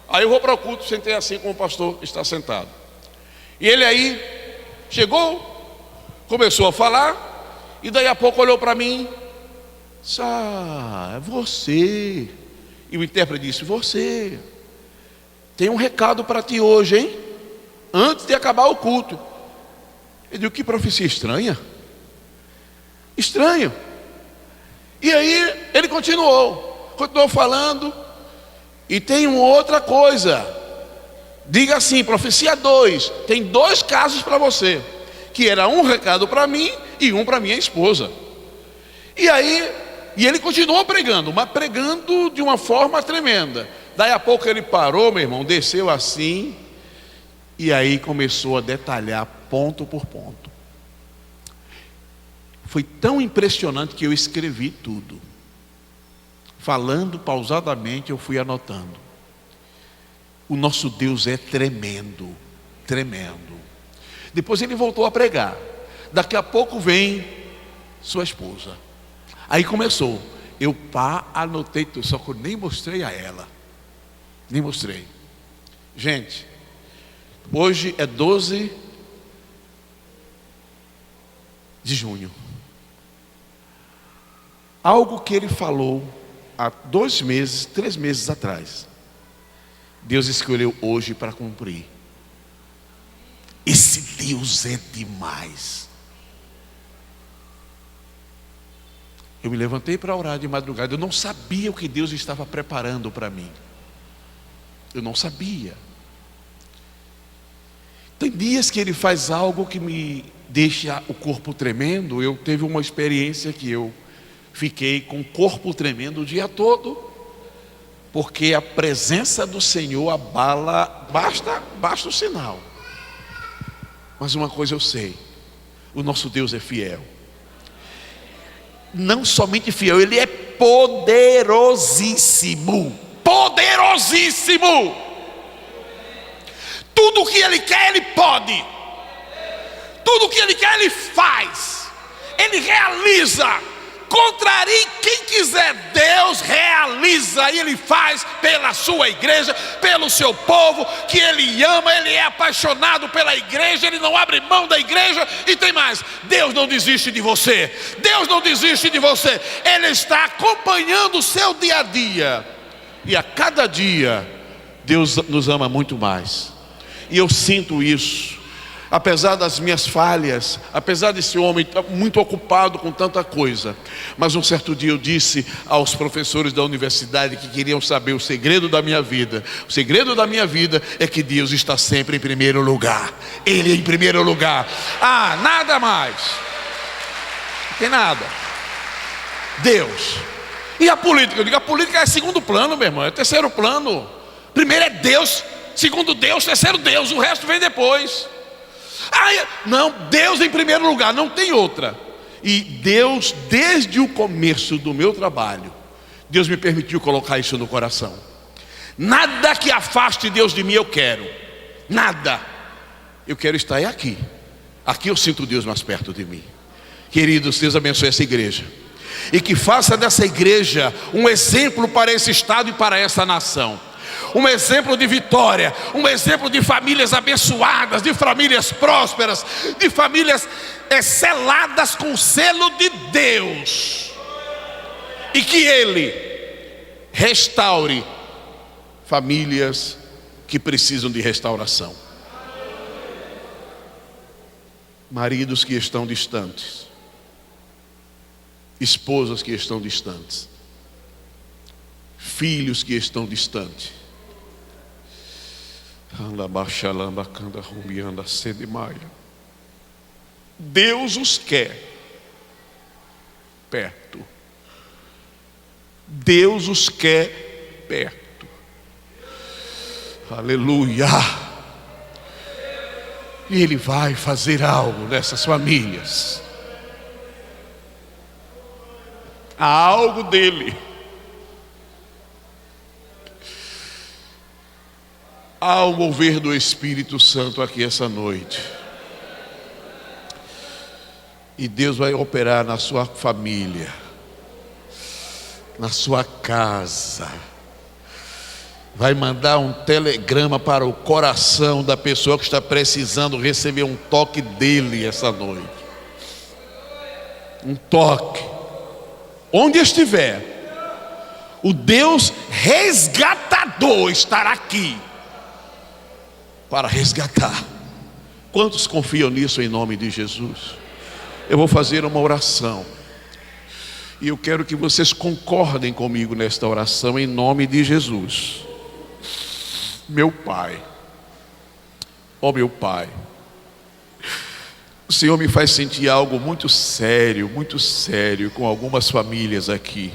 [SPEAKER 1] Aí eu vou para o culto, sentei assim como o pastor está sentado, e ele aí chegou, começou a falar, e daí a pouco olhou para mim, é você. E o intérprete disse, você tem um recado para ti hoje, hein? Antes de acabar o culto. Eu digo, que profecia estranha. Estranho. E aí ele continuou falando. E tem uma outra coisa. Diga assim, profecia 2. Tem 2 casos para você. Que era um recado para mim e um para minha esposa. E aí, e ele continuou pregando, mas pregando de uma forma tremenda. Daí a pouco ele parou, meu irmão, desceu assim, e aí começou a detalhar ponto por ponto. Foi tão impressionante que eu escrevi tudo. Falando pausadamente, eu fui anotando. O nosso Deus é tremendo, tremendo. Depois ele voltou a pregar. Daqui a pouco vem sua esposa. Aí começou. Anotei tudo, só que eu nem mostrei a ela. Nem mostrei. Gente, hoje é 12 de junho. Algo que ele falou há 2 meses, 3 meses atrás, Deus escolheu hoje para cumprir. Esse Deus é demais. Eu me levantei para orar de madrugada. Eu não sabia o que Deus estava preparando para mim. Eu não sabia. Tem dias que Ele faz algo que me deixa o corpo tremendo. Eu teve uma experiência que eu fiquei com o corpo tremendo o dia todo, porque a presença do Senhor abala, basta o sinal. Mas uma coisa eu sei: o nosso Deus é fiel. Não somente fiel, Ele é poderosíssimo. Poderosíssimo. Tudo o que Ele quer, Ele pode. Tudo o que Ele quer, Ele faz. Ele realiza. Contrarie quem quiser, Deus realiza e Ele faz pela sua igreja, pelo seu povo, que Ele ama. Ele é apaixonado pela igreja, Ele não abre mão da igreja. E tem mais: Deus não desiste de você. Deus não desiste de você. Ele está acompanhando o seu dia a dia, e a cada dia Deus nos ama muito mais. E eu sinto isso. Apesar das minhas falhas, apesar desse homem estar muito ocupado com tanta coisa, mas um certo dia eu disse aos professores da universidade que queriam saber o segredo da minha vida. O segredo da minha vida é que Deus está sempre em primeiro lugar. Ele em primeiro lugar. Ah, nada mais. Não tem nada. Deus. E a política? Eu digo, a política é segundo plano, meu irmão, é terceiro plano. Primeiro é Deus, segundo Deus, terceiro Deus, o resto vem depois. Não, Deus em primeiro lugar, não tem outra. E Deus, desde o começo do meu trabalho, Deus me permitiu colocar isso no coração. Nada que afaste Deus de mim eu quero. Nada. Eu quero estar aqui. Aqui eu sinto Deus mais perto de mim. Queridos, Deus abençoe essa igreja, e que faça dessa igreja um exemplo para esse estado e para essa nação. Um exemplo de vitória, um exemplo de famílias abençoadas, de famílias prósperas, de famílias seladas com o selo de Deus. E que Ele restaure famílias que precisam de restauração. Maridos que estão distantes, esposas que estão distantes, filhos que estão distantes. Deus os quer perto. Deus os quer perto. Aleluia. E Ele vai fazer algo nessas famílias. Há algo dele. Há o mover do Espírito Santo aqui essa noite. E Deus vai operar na sua família, na sua casa. Vai mandar um telegrama para o coração da pessoa que está precisando receber um toque dele essa noite. Um toque. Onde estiver, o Deus resgatador estará aqui para resgatar. Quantos confiam nisso em nome de Jesus? Eu vou fazer uma oração, e eu quero que vocês concordem comigo nesta oração em nome de Jesus. Meu Pai, ó meu Pai, o Senhor me faz sentir algo muito sério com algumas famílias aqui.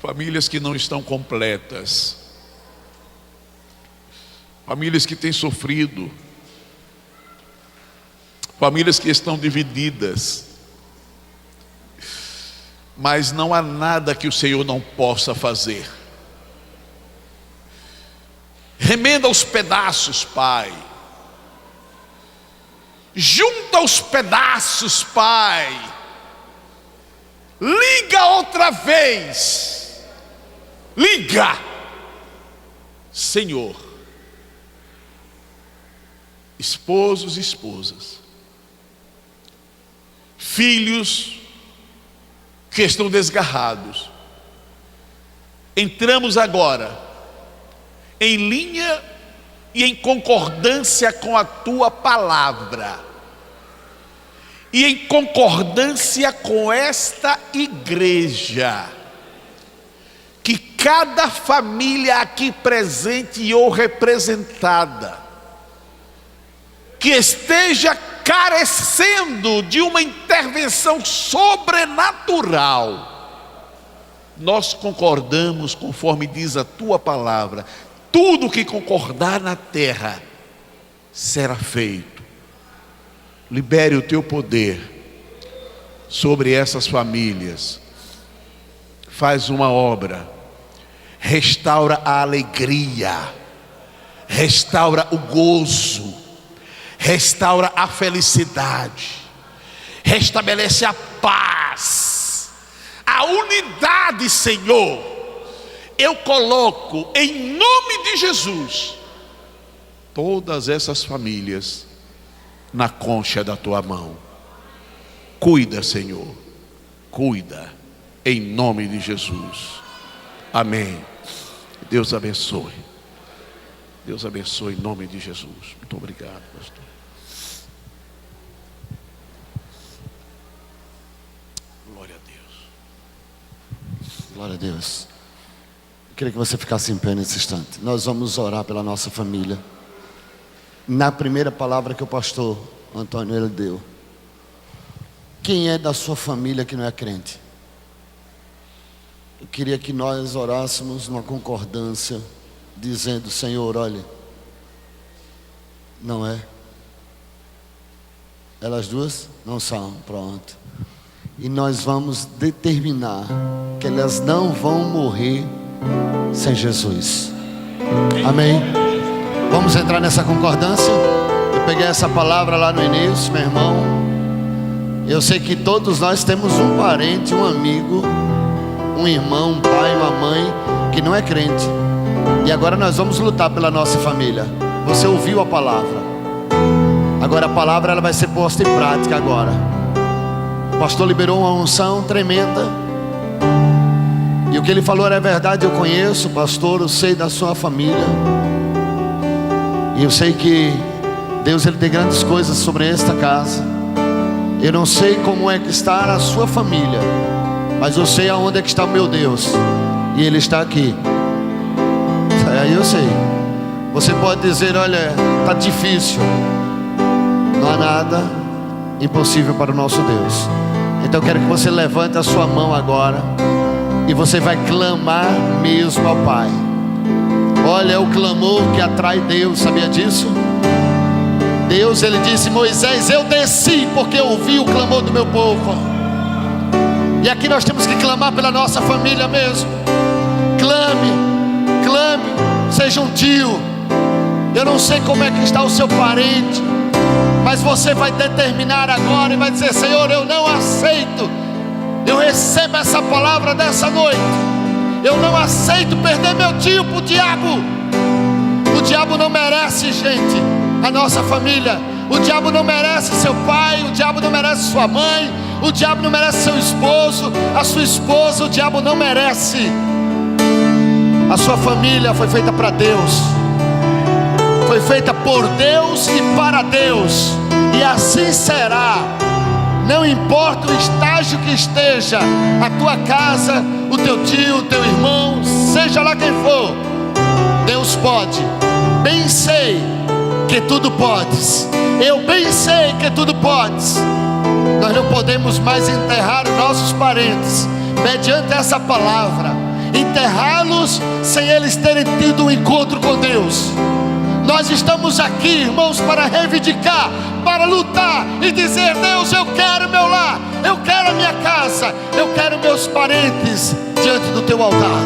[SPEAKER 1] Famílias que não estão completas. Famílias que têm sofrido. Famílias que estão divididas. Mas não há nada que o Senhor não possa fazer. Remenda os pedaços, Pai. Junta os pedaços, Pai. Liga outra vez. Liga. Senhor, esposos e esposas, filhos que estão desgarrados, entramos agora em linha e em concordância com a tua palavra, e em concordância com esta igreja, que cada família aqui presente ou representada, que esteja carecendo de uma intervenção sobrenatural, nós concordamos conforme diz a tua palavra: tudo que concordar na terra será feito. Libere o teu poder sobre essas famílias, faz uma obra, restaura a alegria, restaura o gozo, restaura a felicidade, restabelece a paz, a unidade. Senhor, eu coloco em nome de Jesus todas essas famílias na concha da tua mão. Cuida, Senhor, cuida, em nome de Jesus. Amém. Deus abençoe. Deus abençoe em nome de Jesus. Muito obrigado, pastor. Glória a Deus.
[SPEAKER 2] Glória a Deus. Eu queria que você ficasse em pé nesse instante. Nós vamos orar pela nossa família. Na primeira palavra que o pastor Antônio ele deu, quem é da sua família que não é crente? Eu queria que nós orássemos numa concordância, dizendo: Senhor, olha, não é? Elas duas não são, pronto. E nós vamos determinar que elas não vão morrer sem Jesus. Amém? Vamos entrar nessa concordância? Eu peguei essa palavra lá no início, meu irmão. Eu sei que todos nós temos um parente, um amigo, um irmão, um pai, uma mãe que não é crente. E agora nós vamos lutar pela nossa família. Você ouviu a palavra. Agora a palavra ela vai ser posta em prática agora. O pastor liberou uma unção tremenda. E o que ele falou era verdade. Eu conheço o pastor, eu sei da sua família. E eu sei que Deus ele tem grandes coisas sobre esta casa. Eu não sei como é que está a sua família, mas eu sei aonde é que está o meu Deus. E Ele está aqui. Aí eu sei. Você pode dizer: olha, está difícil. Não há nada impossível para o nosso Deus. Então eu quero que você levante a sua mão agora, e você vai clamar mesmo ao Pai. Olha, é o clamor que atrai Deus, sabia disso? Deus ele disse: Moisés, eu desci porque eu ouvi o clamor do meu povo. E aqui nós temos que clamar pela nossa família mesmo. Clame, clame, seja um tio. Eu não sei como é que está o seu parente, mas você vai determinar agora e vai dizer: Senhor, eu não aceito. Eu recebo essa palavra dessa noite. Eu não aceito perder meu tio para o diabo. O diabo não merece, gente, a nossa família. O diabo não merece seu pai. O diabo não merece sua mãe. O diabo não merece seu esposo, a sua esposa. O diabo não merece. A sua família foi feita para Deus. Foi feita por Deus e para Deus. E assim será. Não importa o estágio que esteja a tua casa, o teu tio, o teu irmão, seja lá quem for, Deus pode. Bem sei que tudo podes. Eu bem sei que tudo podes. Nós não podemos mais enterrar os nossos parentes mediante essa palavra, enterrá-los sem eles terem tido um encontro com Deus. Nós estamos aqui, irmãos, para reivindicar, para lutar e dizer: Deus, eu quero meu lar, eu quero a minha casa, eu quero meus parentes diante do teu altar.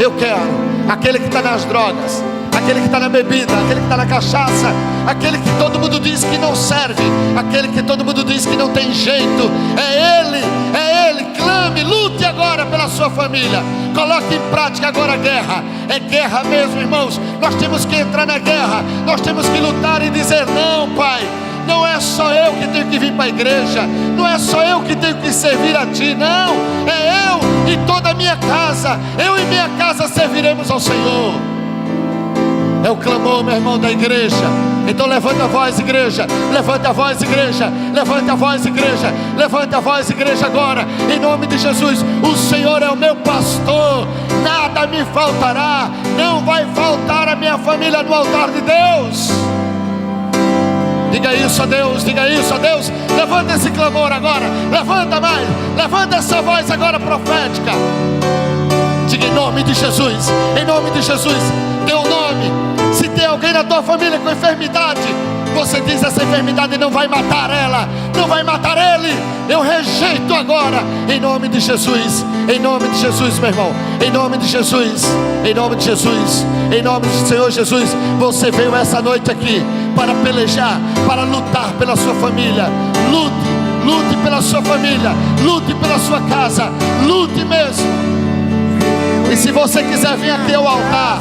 [SPEAKER 2] Eu quero aquele que está nas drogas, aquele que está na bebida, aquele que está na cachaça, aquele que todo mundo diz que não serve, aquele que todo mundo diz que não tem jeito. É Ele, clame clame, lute agora pela sua família. Coloque em prática agora a guerra. É guerra mesmo, irmãos. Nós temos que entrar na guerra. Nós temos que lutar e dizer: não, Pai, não é só eu que tenho que vir para a igreja, não é só eu que tenho que servir a Ti, não, é eu e toda a minha casa. Eu e minha casa serviremos ao Senhor. É o clamor, meu irmão, da igreja. Então levanta a voz, igreja. Levanta a voz, igreja. Levanta a voz, igreja. Levanta a voz, igreja, agora. Em nome de Jesus. O Senhor é o meu pastor. Nada me faltará. Não vai faltar a minha família no altar de Deus. Diga isso a Deus, diga isso a Deus. Levanta esse clamor agora. Levanta mais. Levanta essa voz agora profética. Diga em nome de Jesus. Em nome de Jesus. Teu nome. Se tem alguém na tua família com enfermidade, você diz: essa enfermidade não vai matar ela, não vai matar ele. Eu rejeito agora, em nome de Jesus. Em nome de Jesus, meu irmão. Em nome de Jesus. Em nome de Jesus. Em nome do Senhor Jesus. Você veio essa noite aqui para pelejar, para lutar pela sua família. Lute, lute pela sua família. Lute pela sua casa. Lute mesmo. E se você quiser vir aqui ao altar,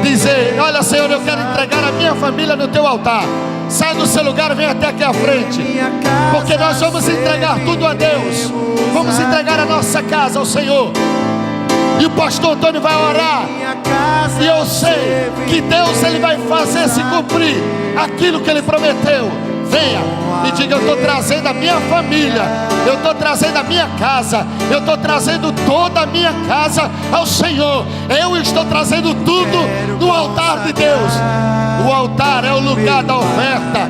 [SPEAKER 2] dizer: olha, Senhor, eu quero entregar a minha família no teu altar. Sai do seu lugar, vem até aqui à frente, porque nós vamos entregar tudo a Deus. Vamos entregar a nossa casa ao Senhor. E o pastor Antônio vai orar. E eu sei que Deus, Ele vai fazer se cumprir aquilo que Ele prometeu. Venha e diga: eu estou trazendo a minha família, eu estou trazendo a minha casa, eu estou trazendo toda a minha casa ao Senhor. Eu estou trazendo tudo no altar de Deus. O altar é o lugar da oferta,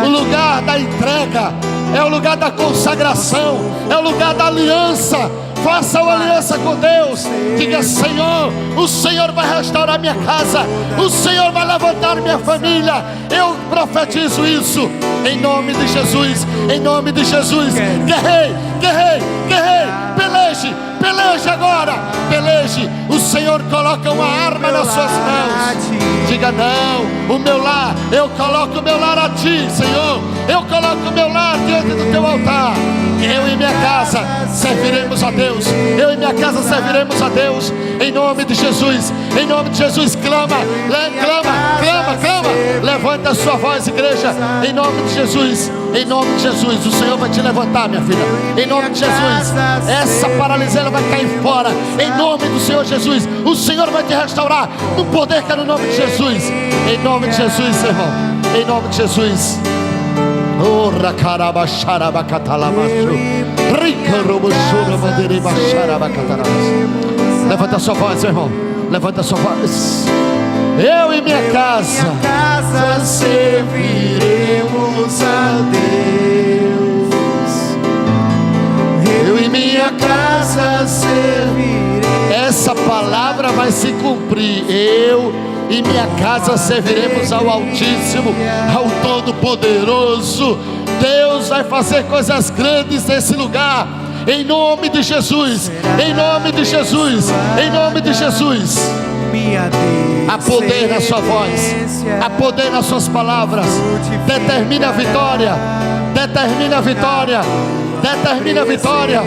[SPEAKER 2] o lugar da entrega, é o lugar da consagração, é o lugar da aliança. Faça uma aliança com Deus. Diga: Senhor, o Senhor vai restaurar minha casa, o Senhor vai levantar minha família. Eu profetizo isso em nome de Jesus. Em nome de Jesus. Guerrei, guerrei, guerrei. Peleje, peleje agora. Peleje. O Senhor coloca uma arma nas suas mãos. Diga: não, o meu lar, eu coloco o meu lar a Ti, Senhor. Eu coloco o meu lar diante do Teu altar. Eu e minha casa serviremos a Deus. Eu e minha casa serviremos a Deus. Em nome de Jesus. Em nome de Jesus. Clama, clama, clama, clama. Levanta a sua voz, igreja. Em nome de Jesus. Em nome de Jesus. O Senhor vai te levantar, minha filha. Em nome de Jesus. Essa paralisia vai cair fora. Em nome do Senhor Jesus. O Senhor vai te restaurar no poder que é no nome de Jesus. Em nome de Jesus, irmão. Em nome de Jesus. Oh, racaraba xaraba catalabacho. Ricarobuxura manderiba xaraba catalabacho. Levanta a sua voz, irmão. Levanta a sua voz. Eu e minha casa serviremos a Deus. Eu e minha casa serviremos. Essa palavra vai se cumprir. Eu e minha casa serviremos ao Altíssimo, ao Todo-Poderoso. Deus vai fazer coisas grandes nesse lugar. Em nome de Jesus. Em nome de Jesus. Em nome de Jesus. Há poder na sua voz, há poder nas suas palavras. Determine a vitória. Determine a vitória. Determine a vitória.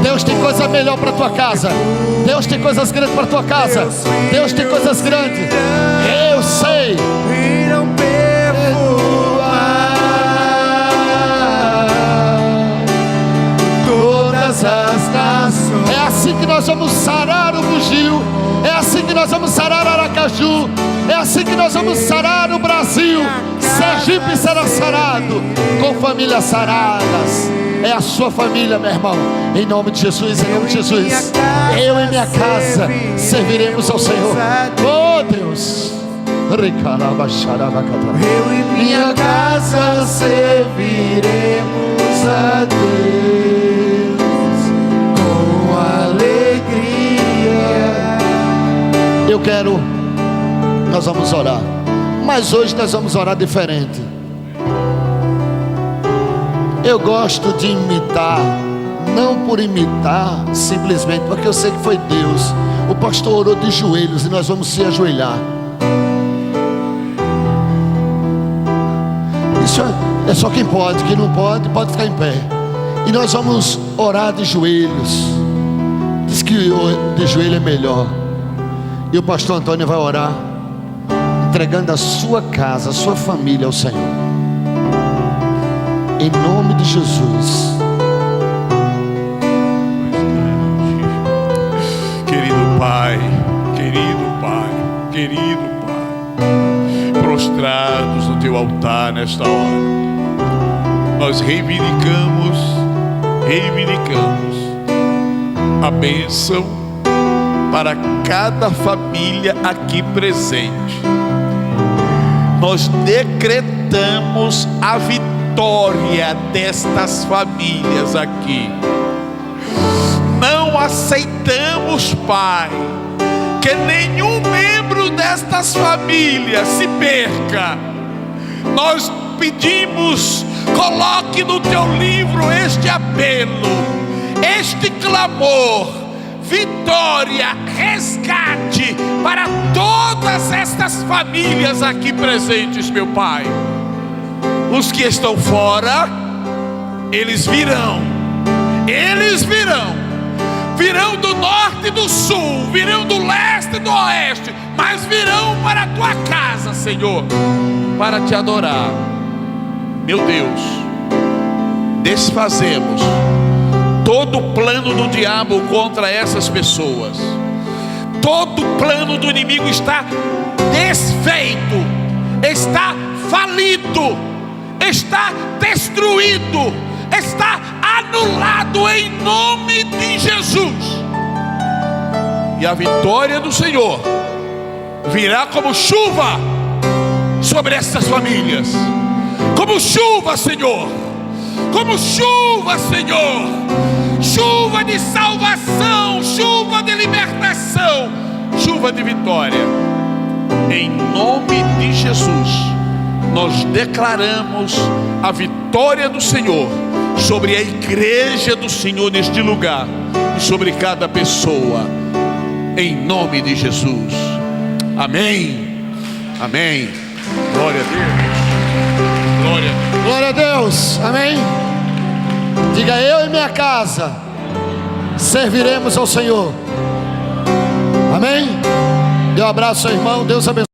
[SPEAKER 2] Deus tem coisa melhor para a tua casa. Deus tem coisas grandes para a tua casa. Deus tem coisas grandes. Eu sei. Todas as nações. É assim que nós vamos sarar o bugio. É assim que nós vamos sarar Aracaju. É assim que nós vamos sarar o Brasil. Sergipe será sarado, com famílias saradas. É a sua família, meu irmão. Em nome de Jesus, em nome de Jesus. Eu e minha casa serviremos ao Senhor. Oh Deus. Eu e minha casa serviremos a Deus com alegria. Eu quero, nós vamos orar, mas hoje nós vamos orar diferente. Eu gosto de imitar, não por imitar simplesmente, porque eu sei que foi Deus. O pastor orou de joelhos e nós vamos se ajoelhar. Isso é só quem pode. Quem não pode, pode ficar em pé. E nós vamos orar de joelhos. Diz que de joelho é melhor. E o pastor Antônio vai orar, entregando a sua casa, a sua família ao Senhor. Em nome de Jesus.
[SPEAKER 1] Querido Pai, prostrados no teu altar nesta hora, nós reivindicamos a bênção para cada família aqui presente. Nós decretamos a vitória destas famílias aqui. Não aceitamos, Pai, que nenhum membro destas famílias se perca. Nós pedimos, coloque no teu livro este apelo, este clamor: vitória, resgate para todas estas famílias aqui presentes, meu Pai. Os que estão fora, eles virão, virão do norte e do sul, virão do leste e do oeste, mas virão para a tua casa, Senhor, para te adorar. Meu Deus, desfazemos todo o plano do diabo contra essas pessoas. Todo o plano do inimigo está desfeito, está falido, está destruído, está anulado em nome de Jesus. E a vitória do Senhor virá como chuva sobre estas famílias. Como chuva, Senhor. Como chuva, Senhor. Chuva de salvação, chuva de libertação, chuva de vitória. Em nome de Jesus, nós declaramos a vitória do Senhor sobre a igreja do Senhor neste lugar e sobre cada pessoa, em nome de Jesus. Amém. Amém. Glória a Deus. Glória a Deus.
[SPEAKER 2] Glória a Deus. Amém. Diga: eu e minha casa serviremos ao Senhor. Amém. Dê um abraço ao irmão. Deus abençoe.